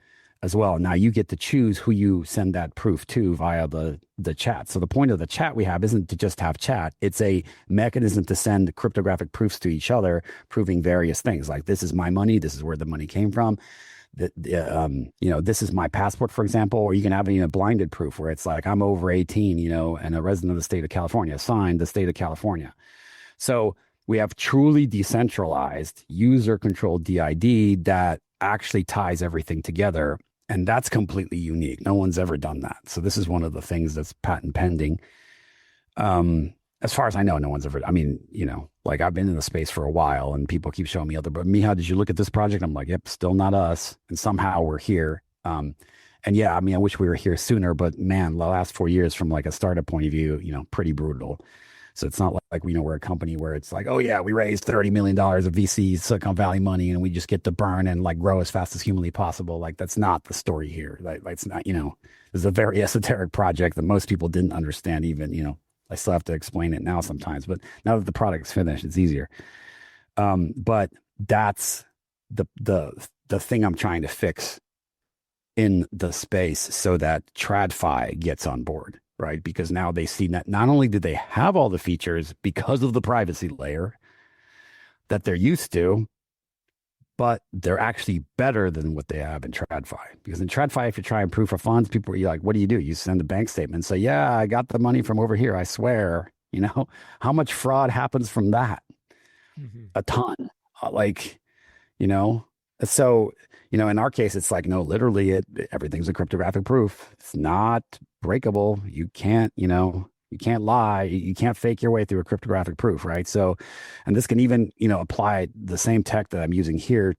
as well. Now you get to choose who you send that proof to via the chat. So the point of the chat we have isn't to just have chat. It's a mechanism to send cryptographic proofs to each other, proving various things. Like, this is my money. This is where the money came from. This is my passport, for example. Or you can have a blinded proof where it's like, I'm over 18, and a resident of the state of California, signed the state of California. So we have truly decentralized user-controlled DID that actually ties everything together. And that's completely unique. No one's ever done that. So this is one of the things that's patent pending. As far as I know, no one's ever, like, I've been in the space for a while and people keep showing me but Mehow, did you look at this project? I'm like, yep, still not us. And somehow we're here. And And yeah, I mean, I wish we were here sooner, but man, the last 4 years from like a startup point of view, pretty brutal. So it's not like we're a company where it's like, oh yeah, we raised $30 million of VC Silicon Valley money and we just get to burn and like grow as fast as humanly possible. Like that's not the story here. Like it's not, this is a very esoteric project that most people didn't understand even, I still have to explain it now sometimes, but now that the product's finished, it's easier. But that's the thing I'm trying to fix in the space so that TradFi gets on board, right? Because now they see that not only do they have all the features because of the privacy layer that they're used to, but they're actually better than what they have in TradFi. Because in TradFi, if you try and proof of funds, people are like, what do? You send a bank statement and say, yeah, I got the money from over here. I swear, how much fraud happens from that? Mhm. A ton. Like, you know, so, in our case, it's like, no, literally everything's a cryptographic proof. It's not breakable. You can't lie. You can't fake your way through a cryptographic proof, right? So, and this can even, apply the same tech that I'm using here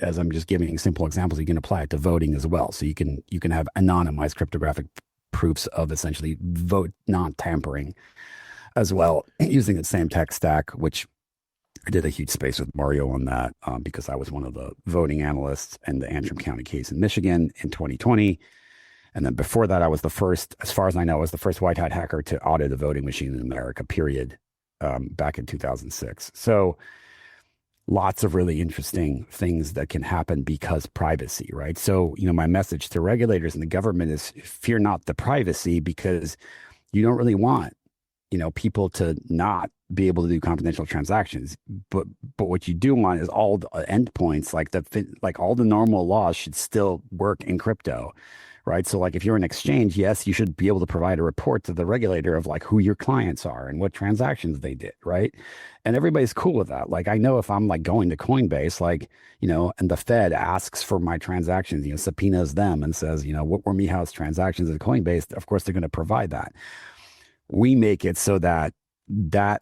as I'm just giving simple examples. You can apply it to voting as well. So you can have anonymized cryptographic proofs of essentially vote non-tampering as well using the same tech stack, which I did a huge space with Mario on that because I was one of the voting analysts in the Antrim County case in Michigan in 2020. And then before that, I was the first, as far as I know, I was the first white hat hacker to audit a voting machine in America, period, back in 2006. So lots of really interesting things that can happen because privacy, right? So, my message to regulators and the government is fear not the privacy, because you don't really want, people to not be able to do confidential transactions. But what you do want is all the endpoints, like all the normal laws should still work in crypto. Right. So like if you're an exchange, yes, you should be able to provide a report to the regulator of like who your clients are and what transactions they did. Right. And everybody's cool with that. Like I know if I'm like going to Coinbase, and the Fed asks for my transactions, subpoenas them and says, what were Mehow's transactions at Coinbase? Of course, they're going to provide that. We make it so that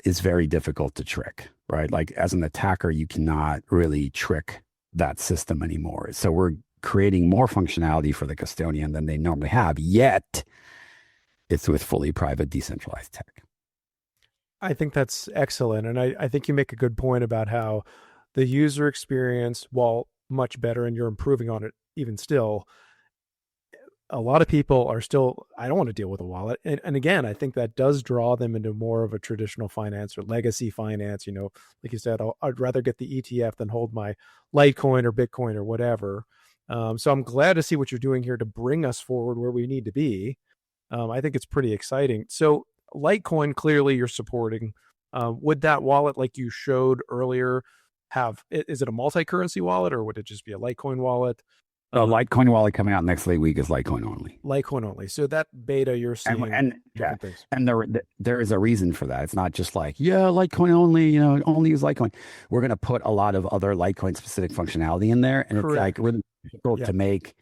is very difficult to trick. Right. Like as an attacker, you cannot really trick that system anymore. So we're creating more functionality for the custodian than they normally have, yet it's with fully private decentralized tech. I think that's excellent. And I think you make a good point about how the user experience, while much better and you're improving on it even still, a lot of people are still, I don't want to deal with a wallet. And again, I think that does draw them into more of a traditional finance or legacy finance. Like you said, I'd rather get the ETF than hold my Litecoin or Bitcoin or whatever. So I'm glad to see what you're doing here to bring us forward where we need to be. I think it's pretty exciting. So Litecoin, clearly you're supporting. Would that wallet, like you showed earlier, is it a multi-currency wallet or would it just be a Litecoin wallet? The Litecoin wallet coming out next week is Litecoin only. Litecoin only. So that beta you're seeing, and there is a reason for that. It's not just like, Litecoin only, only use Litecoin. We're going to put a lot of other Litecoin specific functionality in there, and Correct. It's like really difficult to make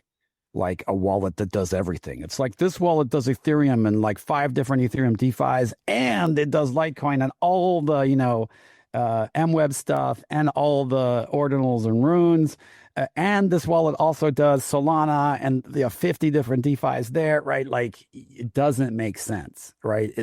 like a wallet that does everything. It's like this wallet does Ethereum and like 5 different Ethereum DeFis, and it does Litecoin and all the MWeb stuff and all the ordinals and runes. And this wallet also does Solana and 50 different DeFis there, right? Like it doesn't make sense, right?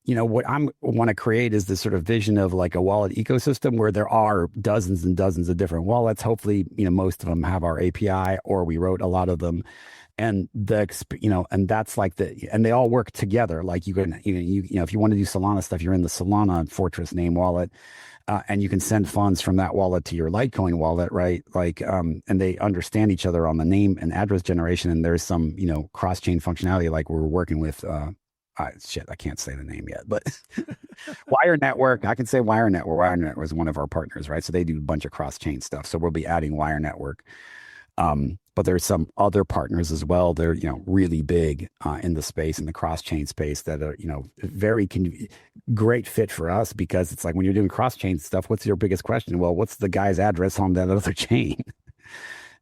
What I want to create is this sort of vision of like a wallet ecosystem where there are dozens and dozens of different wallets. Hopefully, most of them have our API or we wrote a lot of them. And and that's like and they all work together. Like you can, if you want to do Solana stuff, you're in the Solana Fortress name wallet. And you can send funds from that wallet to your Litecoin wallet, right? Like, and they understand each other on the name and address generation. And there's some, cross-chain functionality, like we're working with, I can't say the name yet, but Wire Network. I can say Wire Network. Wire Network is one of our partners, right? So they do a bunch of cross-chain stuff. So we'll be adding Wire Network. But there's some other partners as well. They're, really big in the space, in the cross-chain space that are, very great fit for us because it's like when you're doing cross-chain stuff, what's your biggest question? Well, what's the guy's address on that other chain?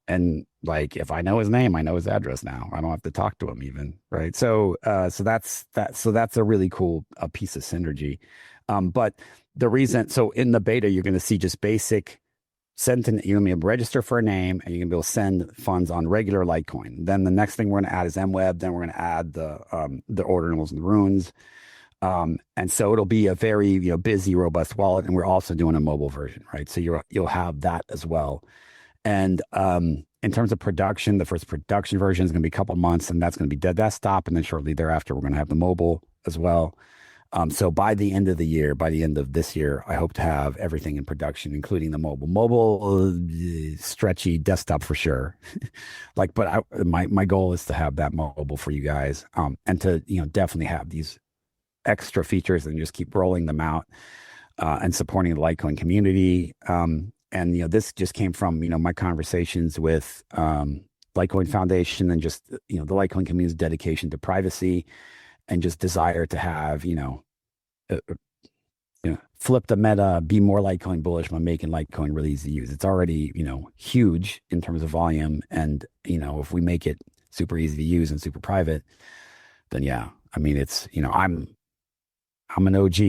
And like, if I know his name, I know his address now. I don't have to talk to him even, right? So that's that. So that's a really cool piece of synergy. But the reason, so in the beta, you're going to see just basic send to, you're going to be able to register for a name, and you're going to be able to send funds on regular Litecoin. Then the next thing we're going to add is MWeb. Then we're going to add the ordinals and the runes. And so it'll be a very, busy, robust wallet. And we're also doing a mobile version, right? So you'll have that as well. And in terms of production, the first production version is going to be a couple months, and that's going to be dead desktop. And then shortly thereafter, we're going to have the mobile as well. So by the end of the year, by the end of this year, I hope to have everything in production, including the mobile. Mobile, stretchy, desktop for sure. But my goal is to have that mobile for you guys, and to definitely have these extra features and just keep rolling them out, and supporting the Litecoin community. And this just came from my conversations with Litecoin Foundation, and just the Litecoin community's dedication to privacy, and just desire to have flip the meta, be more Litecoin bullish by making Litecoin really easy to use. It's already huge in terms of volume, and if we make it super easy to use and super private, then yeah, I mean it's I'm an OG.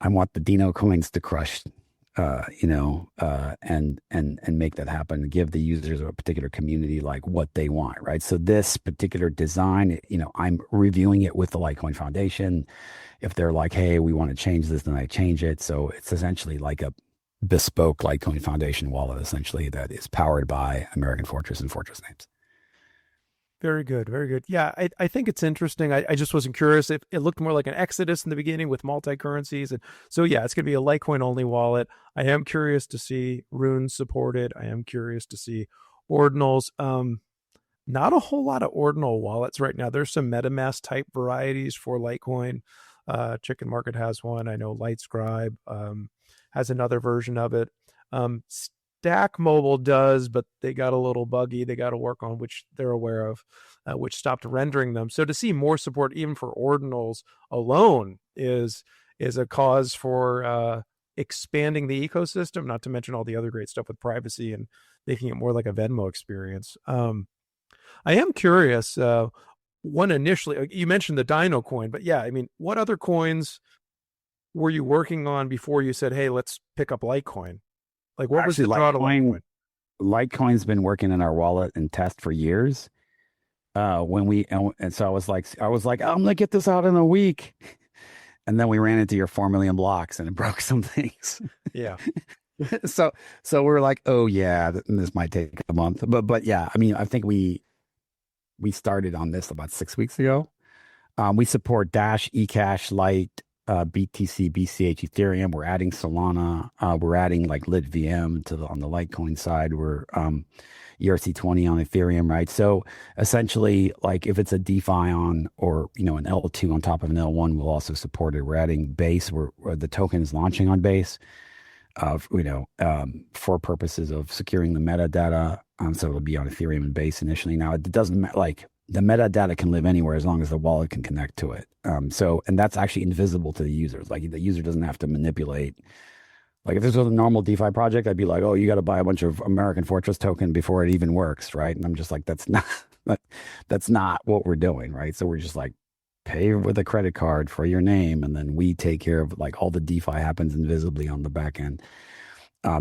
I want the Dino coins to crush, and make that happen. Give the users of a particular community like what they want, right? So this particular design, I'm reviewing it with the Litecoin Foundation. If they're like, hey, we want to change this, then I change it. So it's essentially like a bespoke Litecoin Foundation wallet, essentially, that is powered by AmericanFortress and Fortress names. Very good. Very good. Yeah, I think it's interesting. I just wasn't curious if it looked more like an Exodus in the beginning with multi-currencies. And so, yeah, it's going to be a Litecoin only wallet. I am curious to see runes supported. I am curious to see ordinals. Not a whole lot of ordinal wallets right now. There's some MetaMask type varieties for Litecoin. Chicken Market has one. I know LiteScribe has another version of it. Stack Mobile does, but they got a little buggy they got to work on, which they're aware of, which stopped rendering them. So to see more support even for ordinals alone is a cause for expanding the ecosystem, not to mention all the other great stuff with privacy and making it more like a Venmo experience. I am curious, one initially, you mentioned the Dino coin, but yeah, I mean, what other coins were you working on before you said, hey, let's pick up Litecoin? Like, what was the draw to Litecoin? Litecoin's been working in our wallet and test for years. And so I was like, I'm gonna get this out in a week, and then we ran into your 4 million blocks, and it broke some things. Yeah. So we were like, oh yeah, this might take a month, but yeah, I mean, I think we started on this about 6 weeks ago. We support Dash, eCash, Lite, BTC, BCH, Ethereum. We're adding Solana. We're adding like LitVM on the Litecoin side. We're ERC20 on Ethereum, right? So essentially, like if it's a DeFi on or an L2 on top of an L1, we'll also support it. We're adding Base. Where the token is launching on Base, for purposes of securing the metadata. So it'll be on Ethereum and Base initially. Now it doesn't like. The metadata can live anywhere as long as the wallet can connect to it. And that's actually invisible to the users. Like the user doesn't have to manipulate. Like if this was a normal DeFi project, I'd be like, oh, you got to buy a bunch of AmericanFortress token before it even works, right? And I'm just like, that's not what we're doing, right? So we're just like, pay with a credit card for your name, and then we take care of like all the DeFi happens invisibly on the back end,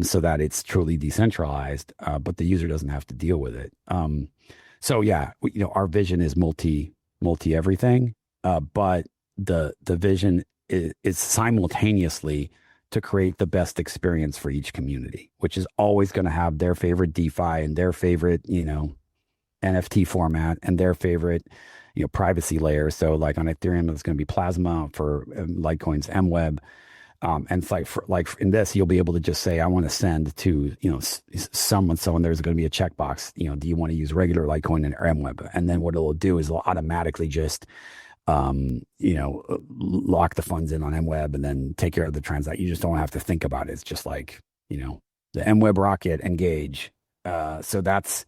so that it's truly decentralized, but the user doesn't have to deal with it. So yeah, our vision is multi everything, but the vision is simultaneously to create the best experience for each community, which is always going to have their favorite DeFi and their favorite NFT format and their favorite privacy layer. So like on Ethereum, it's going to be Plasma. For Litecoin's MWeb. And it's like in this, you'll be able to just say, I want to send to, someone, there's going to be a checkbox, do you want to use regular Litecoin or MWeb? And then what it'll do is it'll automatically just, lock the funds in on MWeb and then take care of the transaction. You just don't have to think about it. It's just like, the MWeb rocket engage. So that's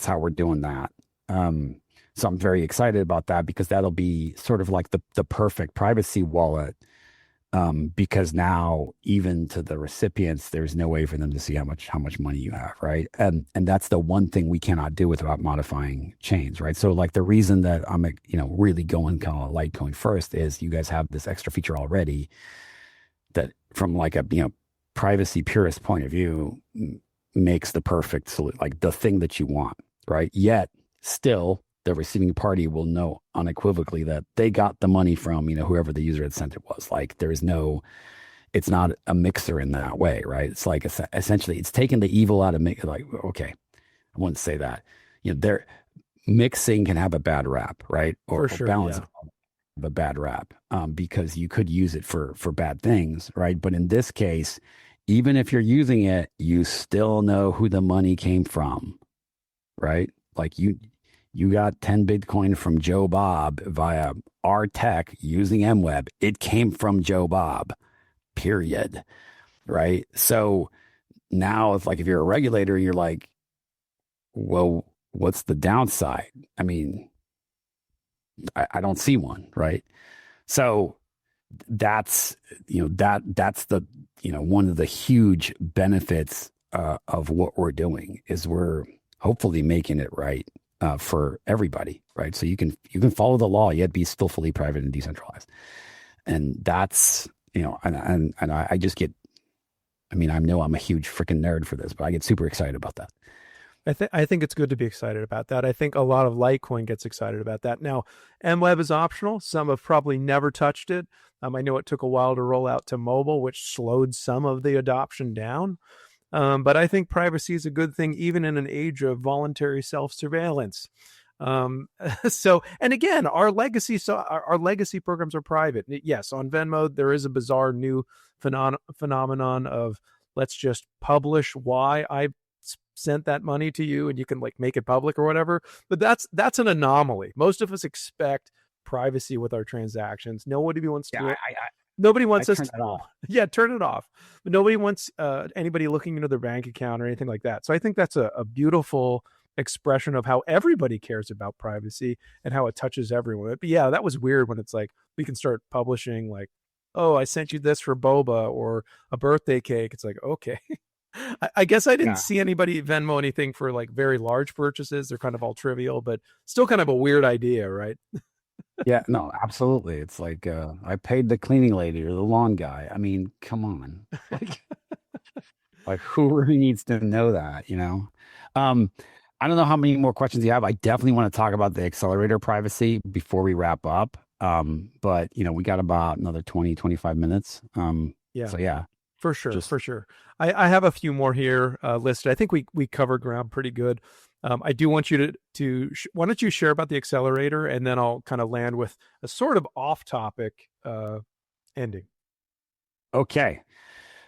how we're doing that. So I'm very excited about that because that'll be sort of like the perfect privacy wallet. Because now even to the recipients, there's no way for them to see how much money you have, right? And that's the one thing we cannot do without modifying chains, right? So like the reason that I'm really going kind of Litecoin first is you guys have this extra feature already that from like a privacy purist point of view, makes the perfect solution, like the thing that you want, right? Yet still, the receiving party will know unequivocally that they got the money from, whoever the user had sent it was. Like there is no, it's not a mixer in that way, right? It's like essentially it's taking the evil out of like, okay, I wouldn't say that. They're mixing can have a bad rap, right? For Or sure. balance Yeah. have a bad rap, because you could use it for bad things, right? But in this case, even if you're using it, you still know who the money came from, right? Like you got 10 Bitcoin from Joe Bob via our tech using MWeb. It came from Joe Bob, period. Right. So now it's like if you're a regulator, you're like, well, what's the downside? I mean, I don't see one, right? So that's that's the one of the huge benefits of what we're doing is we're hopefully making it right for everybody, right? So you can follow the law yet be still fully private and decentralized, and that's and I just get. I mean, I know I'm a huge freaking nerd for this, but I get super excited about that. I think it's good to be excited about that. I think a lot of Litecoin gets excited about that. Now, MWeb is optional. Some have probably never touched it. I know it took a while to roll out to mobile, which slowed some of the adoption down. But I think privacy is a good thing, even in an age of voluntary self-surveillance. Um, and again, our legacy programs are private. Yes, on Venmo, there is a bizarre new phenomenon of let's just publish why I sent that money to you and you can like make it public or whatever. But that's an anomaly. Most of us expect privacy with our transactions. Nobody wants Yeah, to. I Nobody I wants us turned to. that off. Yeah, turn it off. But nobody wants anybody looking into their bank account or anything like that. So I think that's a beautiful expression of how everybody cares about privacy and how it touches everyone. But yeah, that was weird when it's like we can start publishing like, oh, I sent you this for boba or a birthday cake. It's like, okay. I guess I didn't Yeah. see anybody Venmo anything for like very large purchases. They're kind of all trivial, but still kind of a weird idea, right? Yeah, no, absolutely. It's like I paid the cleaning lady or the lawn guy. I mean, come on. Like who really needs to know that, Um, I don't know how many more questions you have. I definitely want to talk about the accelerator privacy before we wrap up. But we got about another 20, 25 minutes. Yeah, So yeah, for sure, just for sure. I have a few more here listed. I think we covered ground pretty good. I do want you why don't you share about the accelerator, and then I'll kind of land with a sort of off-topic ending. okay.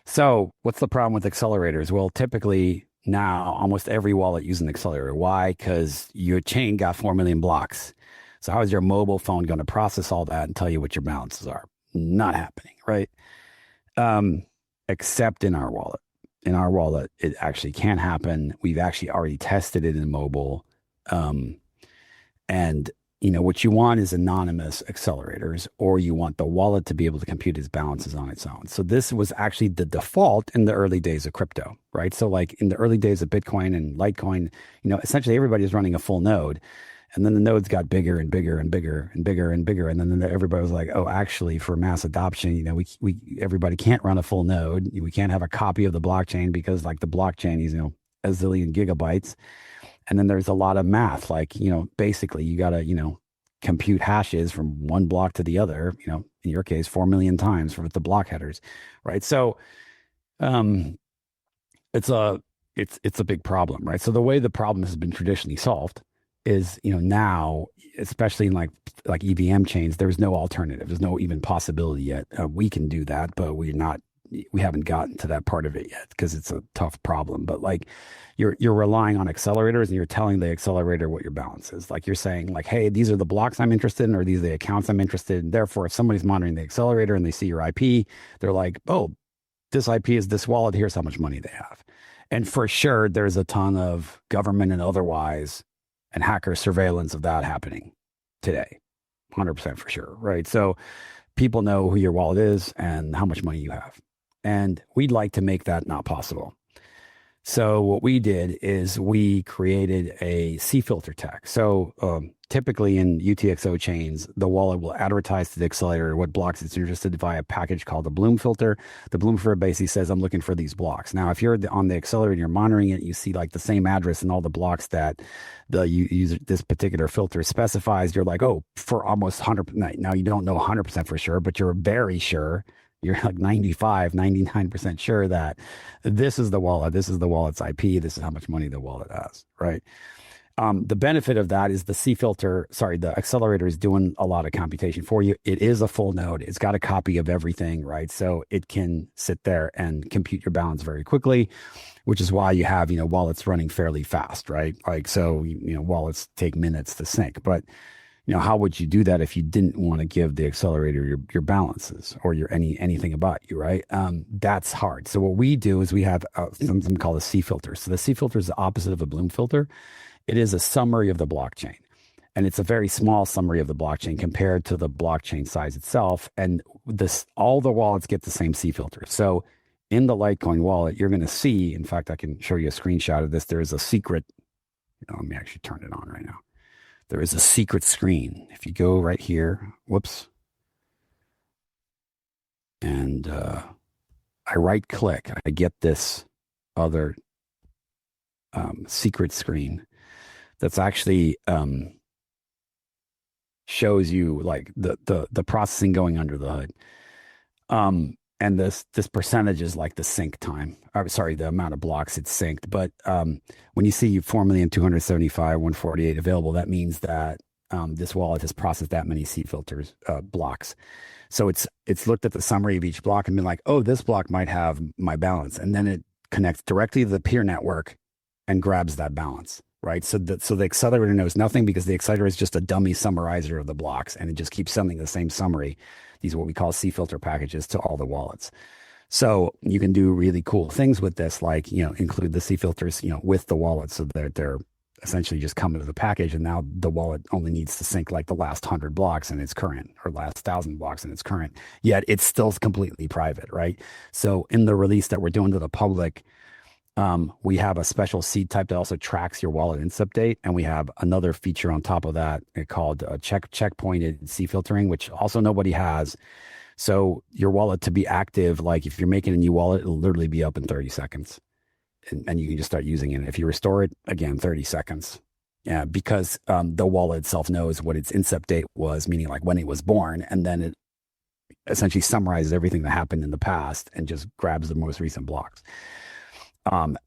So what's the problem with accelerators? Well, typically now almost every wallet uses an accelerator. Why? Because your chain got 4 million blocks. So how is your mobile phone going to process all that and tell you what your balances are? Not happening, right? Um, except in our wallet. In our wallet, it actually can happen. We've actually already tested it in mobile. Um, and what you want is anonymous accelerators, or you want the wallet to be able to compute its balances on its own. So this was actually the default in the early days of crypto, right? So like in the early days of Bitcoin and Litecoin, essentially everybody was running a full node. And then the nodes got bigger and bigger and bigger and bigger and bigger. And then everybody was like, oh, actually for mass adoption, we everybody can't run a full node. We can't have a copy of the blockchain because like the blockchain is, a zillion gigabytes. And then there's a lot of math, like, basically you got to, compute hashes from one block to the other, in your case, 4 million times for the block headers, right? So it's a big problem, right? So the way the problem has been traditionally solved is, now, especially in like EVM chains, there's no alternative. There's no even possibility yet. We can do that, but we haven't gotten to that part of it yet because it's a tough problem. But like you're relying on accelerators and you're telling the accelerator what your balance is. Like you're saying like, hey, these are the blocks I'm interested in, or these are the accounts I'm interested in. Therefore, if somebody's monitoring the accelerator and they see your IP, they're like, oh, this IP is this wallet. Here's how much money they have. And for sure, there's a ton of government and otherwise and hacker surveillance of that happening today. 100% for sure. Right. So people know who your wallet is and how much money you have. And we'd like to make that not possible. So what we did is we created a C filter tag. So typically in UTXO chains, the wallet will advertise to the accelerator what blocks it's interested via a package called the Bloom filter. The Bloom filter basically says, I'm looking for these blocks. Now, if you're on the accelerator and you're monitoring it, you see like the same address and all the blocks that the user, this particular filter specifies. You're like, oh, for almost 100%. Now you don't know 100% for sure, but you're very sure. You're like 95, 99% sure that this is the wallet. This is the wallet's IP. This is how much money the wallet has, right? The benefit of that is the accelerator is doing a lot of computation for you. It is a full node. It's got a copy of everything, right? So it can sit there and compute your balance very quickly, which is why you have, wallets running fairly fast, right? Like, so, wallets take minutes to sync, but how would you do that if you didn't want to give the accelerator your balances or anything about you, right? That's hard. So what we do is we have something called a C filter. So the C filter is the opposite of a Bloom filter. It is a summary of the blockchain, and it's a very small summary of the blockchain compared to the blockchain size itself. And all the wallets get the same C filter. So in the Litecoin wallet, you're going to see. In fact, I can show you a screenshot of this. There is a secret. Let me actually turn it on right now. There is a secret screen. If you go right here, whoops, and I right click, I get this other secret screen that's actually shows you like the processing going under the hood. And this percentage is like the sync time. Or sorry, the amount of blocks it's synced. But when you see 4,275,148 available, that means that this wallet has processed that many C filters blocks. So it's looked at the summary of each block and been like, oh, this block might have my balance, and then it connects directly to the peer network and grabs that balance. Right. So the accelerator knows nothing because the accelerator is just a dummy summarizer of the blocks, and it just keeps sending the same summary. These are what we call C filter packages to all the wallets. So you can do really cool things with this, like, include the C filters, with the wallet. So they're essentially just coming to the package. And now the wallet only needs to sync like the last 100 blocks in its current, or last 1,000 blocks in its current, yet it's still completely private. Right. So in the release that we're doing to the public, we have a special seed type that also tracks your wallet incept date, and we have another feature on top of that called checkpointed C filtering, which also nobody has. So your wallet to be active, like if you're making a new wallet, it'll literally be up in 30 seconds, and you can just start using it. If you restore it, again, 30 seconds. Yeah, because the wallet itself knows what its incept date was, meaning like when it was born, and then it essentially summarizes everything that happened in the past and just grabs the most recent blocks.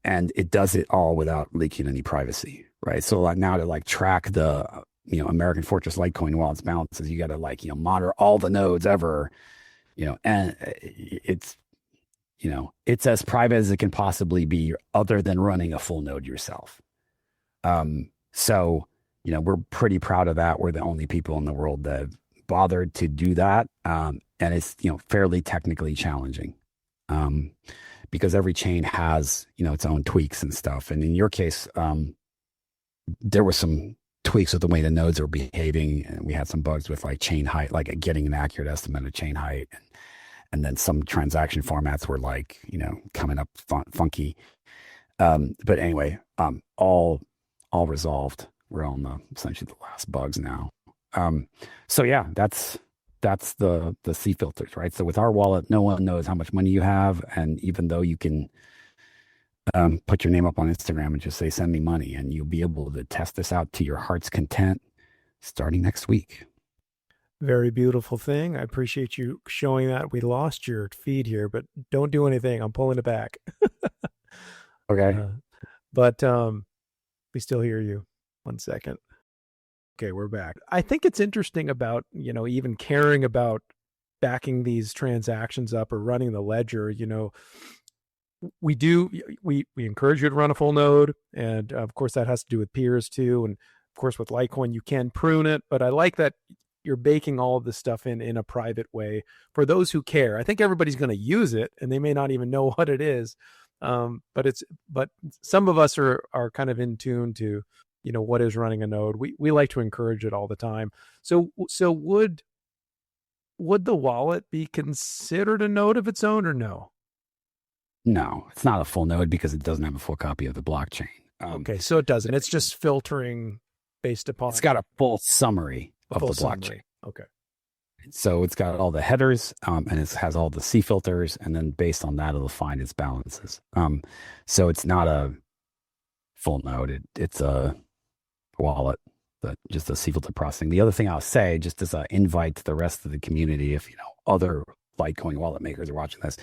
And it does it all without leaking any privacy, right? So like now to like track the, AmericanFortress Litecoin wallets balances, you got to like, monitor all the nodes ever, and it's as private as it can possibly be, other than running a full node yourself. So, we're pretty proud of that. We're the only people in the world that have bothered to do that. And it's, fairly technically challenging. Because every chain has, its own tweaks and stuff. And in your case, there were some tweaks with the way the nodes are behaving. And we had some bugs with like chain height, like getting an accurate estimate of chain height. And then some transaction formats were like, coming up funky. But anyway, all resolved. We're on essentially the last bugs now. So yeah, that's the C filters, right? So with our wallet, no one knows how much money you have. And even though you can put your name up on Instagram and just say, send me money, and you'll be able to test this out to your heart's content starting next week. Very beautiful thing. I appreciate you showing that. We lost your feed here, but don't do anything. I'm pulling it back. Okay. But we still hear you. 1 second. Okay, we're back. I think it's interesting about, even caring about backing these transactions up or running the ledger. We encourage you to run a full node. And of course, that has to do with peers too. And of course, with Litecoin, you can prune it. But I like that you're baking all of this stuff in a private way for those who care. I think everybody's going to use it, and they may not even know what it is. But some of us are kind of in tune to, what is running a node. We like to encourage it all the time. So would the wallet be considered a node of its own, or no? No, it's not a full node because it doesn't have a full copy of the blockchain. Okay, so it doesn't. It's just filtering based It's upon got a full summary a of full the blockchain. summary. Okay. So it's got all the headers, and it has all the C filters, and then based on that, it'll find its balances. So it's not a full node. It's a wallet, but just a C filter processing. The other thing I'll say, just as an invite to the rest of the community, if other Litecoin wallet makers are watching this,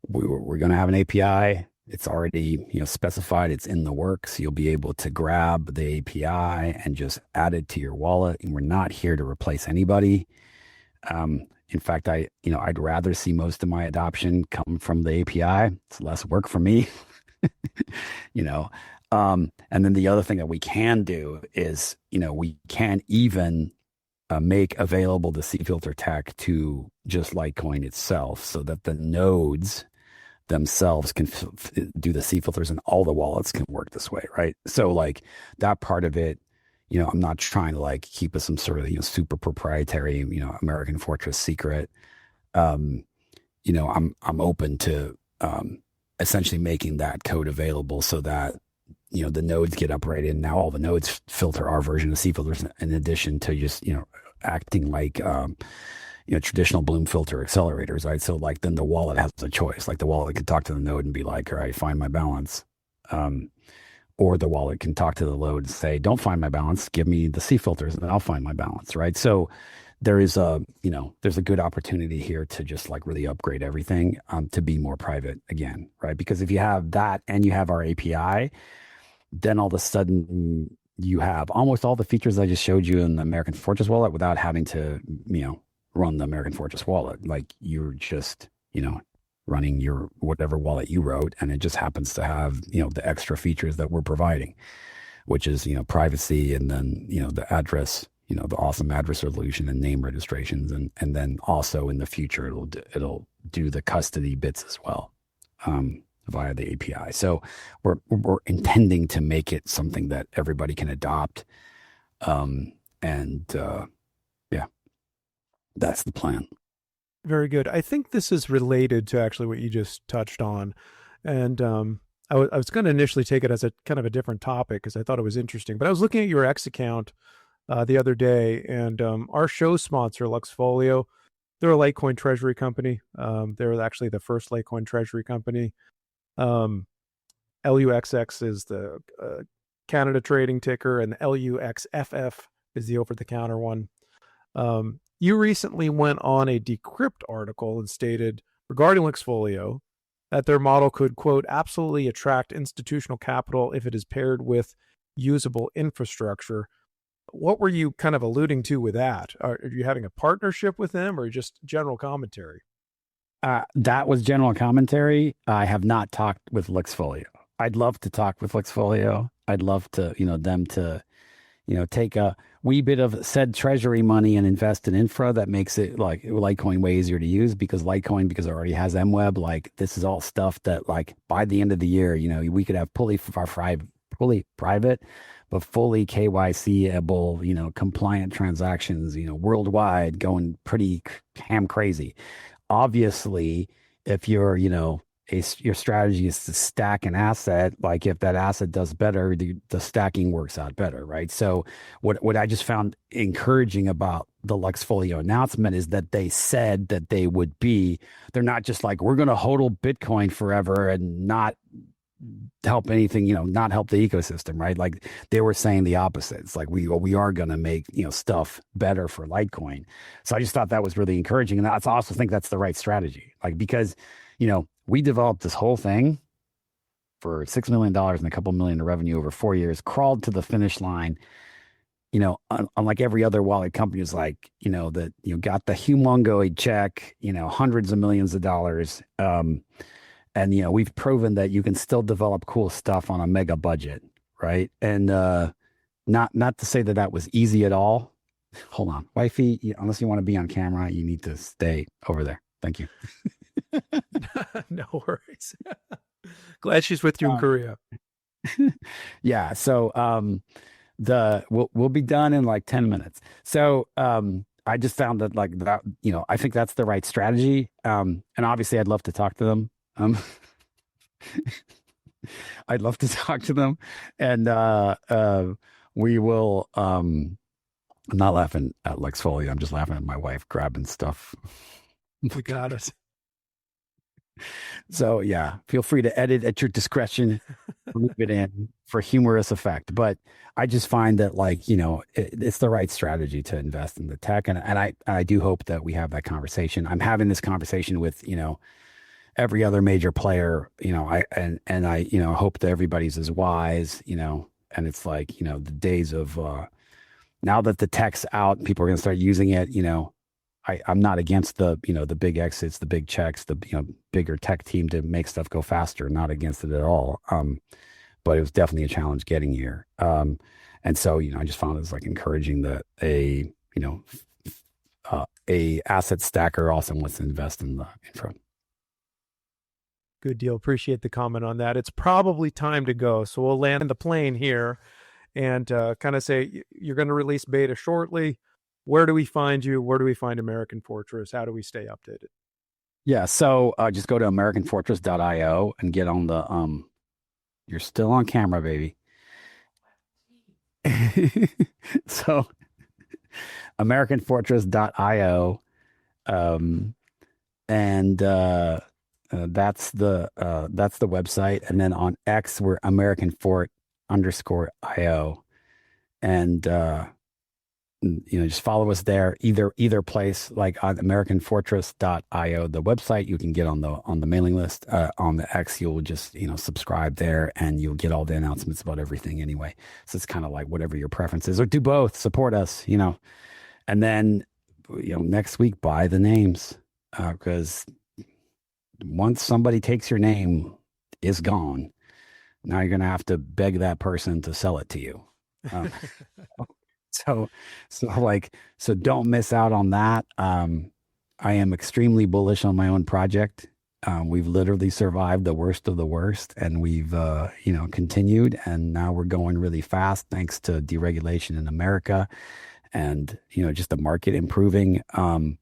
we're going to have an API. It's already specified. It's in the works. You'll be able to grab the API and just add it to your wallet. And we're not here to replace anybody. In fact, I'd rather see most of my adoption come from the API. It's less work for me, you know. And then the other thing that we can do is, we can even make available the C filter tech to just Litecoin itself, so that the nodes themselves can do the C filters, and all the wallets can work this way, right? So like that part of it. I'm not trying to like keep some sort of, super proprietary, American Fortress secret. I'm open to essentially making that code available so that, the nodes get upgraded. And now all the nodes filter our version of C filters in addition to just, acting like, traditional Bloom filter accelerators, right? So like then the wallet has a choice. Like the wallet can talk to the node and be like, all right, find my balance. Or the wallet can talk to the load and say, don't find my balance, give me the C filters and I'll find my balance, right? So there's a good opportunity here to just like really upgrade everything to be more private again, right? Because if you have that and you have our API, then all of a sudden you have almost all the features I just showed you in the American Fortress wallet without having to, run the American Fortress wallet. Like you're just, running your whatever wallet you wrote, and it just happens to have the extra features that we're providing, which is privacy, and then the address, the awesome address resolution and name registrations, and then also in the future it'll do the custody bits as well via the API. So we're intending to make it something that everybody can adopt, and yeah, that's the plan. Very good. I think this is related to actually what you just touched on. And I was going to initially take it as a kind of a different topic because I thought it was interesting. But I was looking at your X account the other day, and our show sponsor, Luxfolio, they're a Litecoin treasury company. They're actually the first Litecoin treasury company. LUXX is the Canada trading ticker, and LUXFF is the over-the-counter one. You recently went on a Decrypt article and stated regarding Luxfolio that their model could, quote, absolutely attract institutional capital if it is paired with usable infrastructure. What were you kind of alluding to with that? Are you having a partnership with them or just general commentary? That was general commentary. I have not talked with Luxfolio. I'd love to talk with Luxfolio. I'd love to, them to, take a wee bit of said treasury money and invest in infra that makes it like Litecoin way easier to use, because Litecoin, because it already has MWeb, like this is all stuff that like by the end of the year, we could have fully private, but fully KYC-able, compliant transactions, worldwide, going pretty ham crazy. Obviously, if you're, your strategy is to stack an asset, like if that asset does better, the stacking works out better, right? So what I just found encouraging about the Luxfolio announcement is that they said that they're not just like, we're going to hodl Bitcoin forever and not help anything, not help the ecosystem, right? Like they were saying the opposite. It's like we are going to make, stuff better for Litecoin. So I just thought that was really encouraging. And I also think that's the right strategy, like, because, we developed this whole thing for $6 million and a couple million in revenue over 4 years, crawled to the finish line, unlike every other wallet company is like, that, got the humongoid check, hundreds of millions of dollars. And, we've proven that you can still develop cool stuff on a mega budget. Right. And, not to say that was easy at all. Hold on, wifey, unless you want to be on camera, you need to stay over there. Thank you. No worries. Glad she's with you in Korea. Yeah. So, we'll be done in like 10 minutes. So, I just found that like that, I think that's the right strategy. And obviously I'd love to talk to them. I'd love to talk to them, and we will. I'm not laughing at Lex Foley. I'm just laughing at my wife grabbing stuff. We got it. So yeah, feel free to edit at your discretion, leave it in for humorous effect. But I just find that it's the right strategy to invest in the tech, and I do hope that we have that conversation. I'm having this conversation with every other major player. I hope that everybody's as wise. And it's like the days of now that the tech's out, people are going to start using it. I'm not against the big exits, the big checks, the bigger tech team to make stuff go faster. Not against it at all. But it was definitely a challenge getting here. And so I just found it was encouraging that a asset stacker also wants to invest in the infra. Good deal. Appreciate the comment on that. It's probably time to go, so we'll land the plane here and kind of say you're going to release beta shortly. Where do we find you? Where do we find AmericanFortress? How do we stay updated? Yeah, so just go to AmericanFortress.io and get on the you're still on camera, baby. So AmericanFortress.io, and that's the website. And then on X, we're AmericanFort_IO, and just follow us there. Either place, like on AmericanFortress.io, the website, you can get on the mailing list. On the X, you'll just subscribe there, and you'll get all the announcements about everything anyway. So it's kind of like whatever your preference is, or do both. Support us, and then next week buy the names, because once somebody takes your name, it's gone. Now you're going to have to beg that person to sell it to you. So don't miss out on that. I am extremely bullish on my own project. We've literally survived the worst of the worst, and we've continued, and now we're going really fast thanks to deregulation in America, and just the market improving. I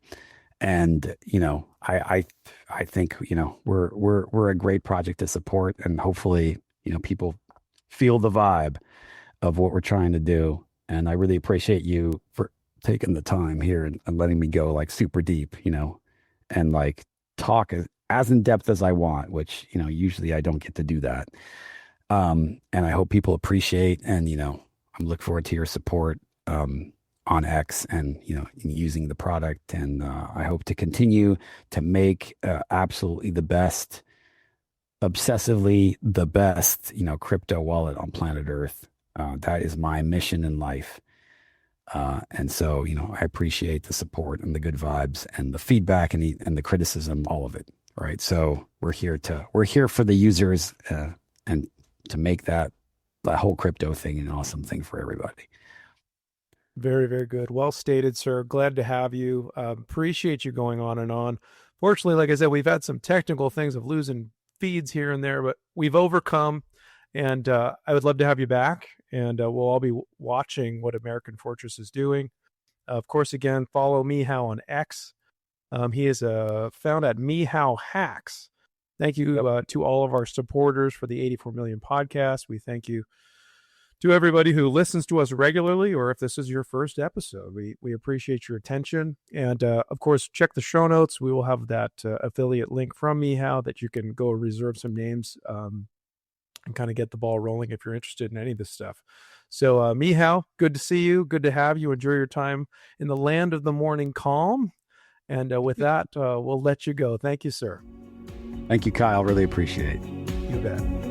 think we're a great project to support, and hopefully people feel the vibe of what we're trying to do. And I really appreciate you for taking the time here and letting me go super deep, and talk as in depth as I want, which, usually I don't get to do that. And I hope people appreciate, and, I'm looking forward to your support, on X, and, using the product. And, I hope to continue to make, absolutely the best, obsessively the best, crypto wallet on planet Earth. That is my mission in life. And so, I appreciate the support and the good vibes and the feedback and the criticism, all of it. Right. So we're here for the users, and to make that whole crypto thing an awesome thing for everybody. Very, very good. Well stated, sir. Glad to have you. Appreciate you going on and on. Fortunately, like I said, we've had some technical things of losing feeds here and there, but we've overcome. And I would love to have you back, and we'll all be watching what AmericanFortress is doing. Of course, again, follow Mehow on X. He is found at Mehow Hacks. Thank you to all of our supporters for the 84 million podcast. We thank you to everybody who listens to us regularly, or if this is your first episode. We appreciate your attention. And of course, check the show notes. We will have that affiliate link from Mehow that you can go reserve some names, and kind of get the ball rolling if you're interested in any of this stuff. So Mehow, good to see you. Good to have you. Enjoy your time in the land of the morning calm. And with that, we'll let you go. Thank you, sir. Thank you, Kyle. Really appreciate it. You bet.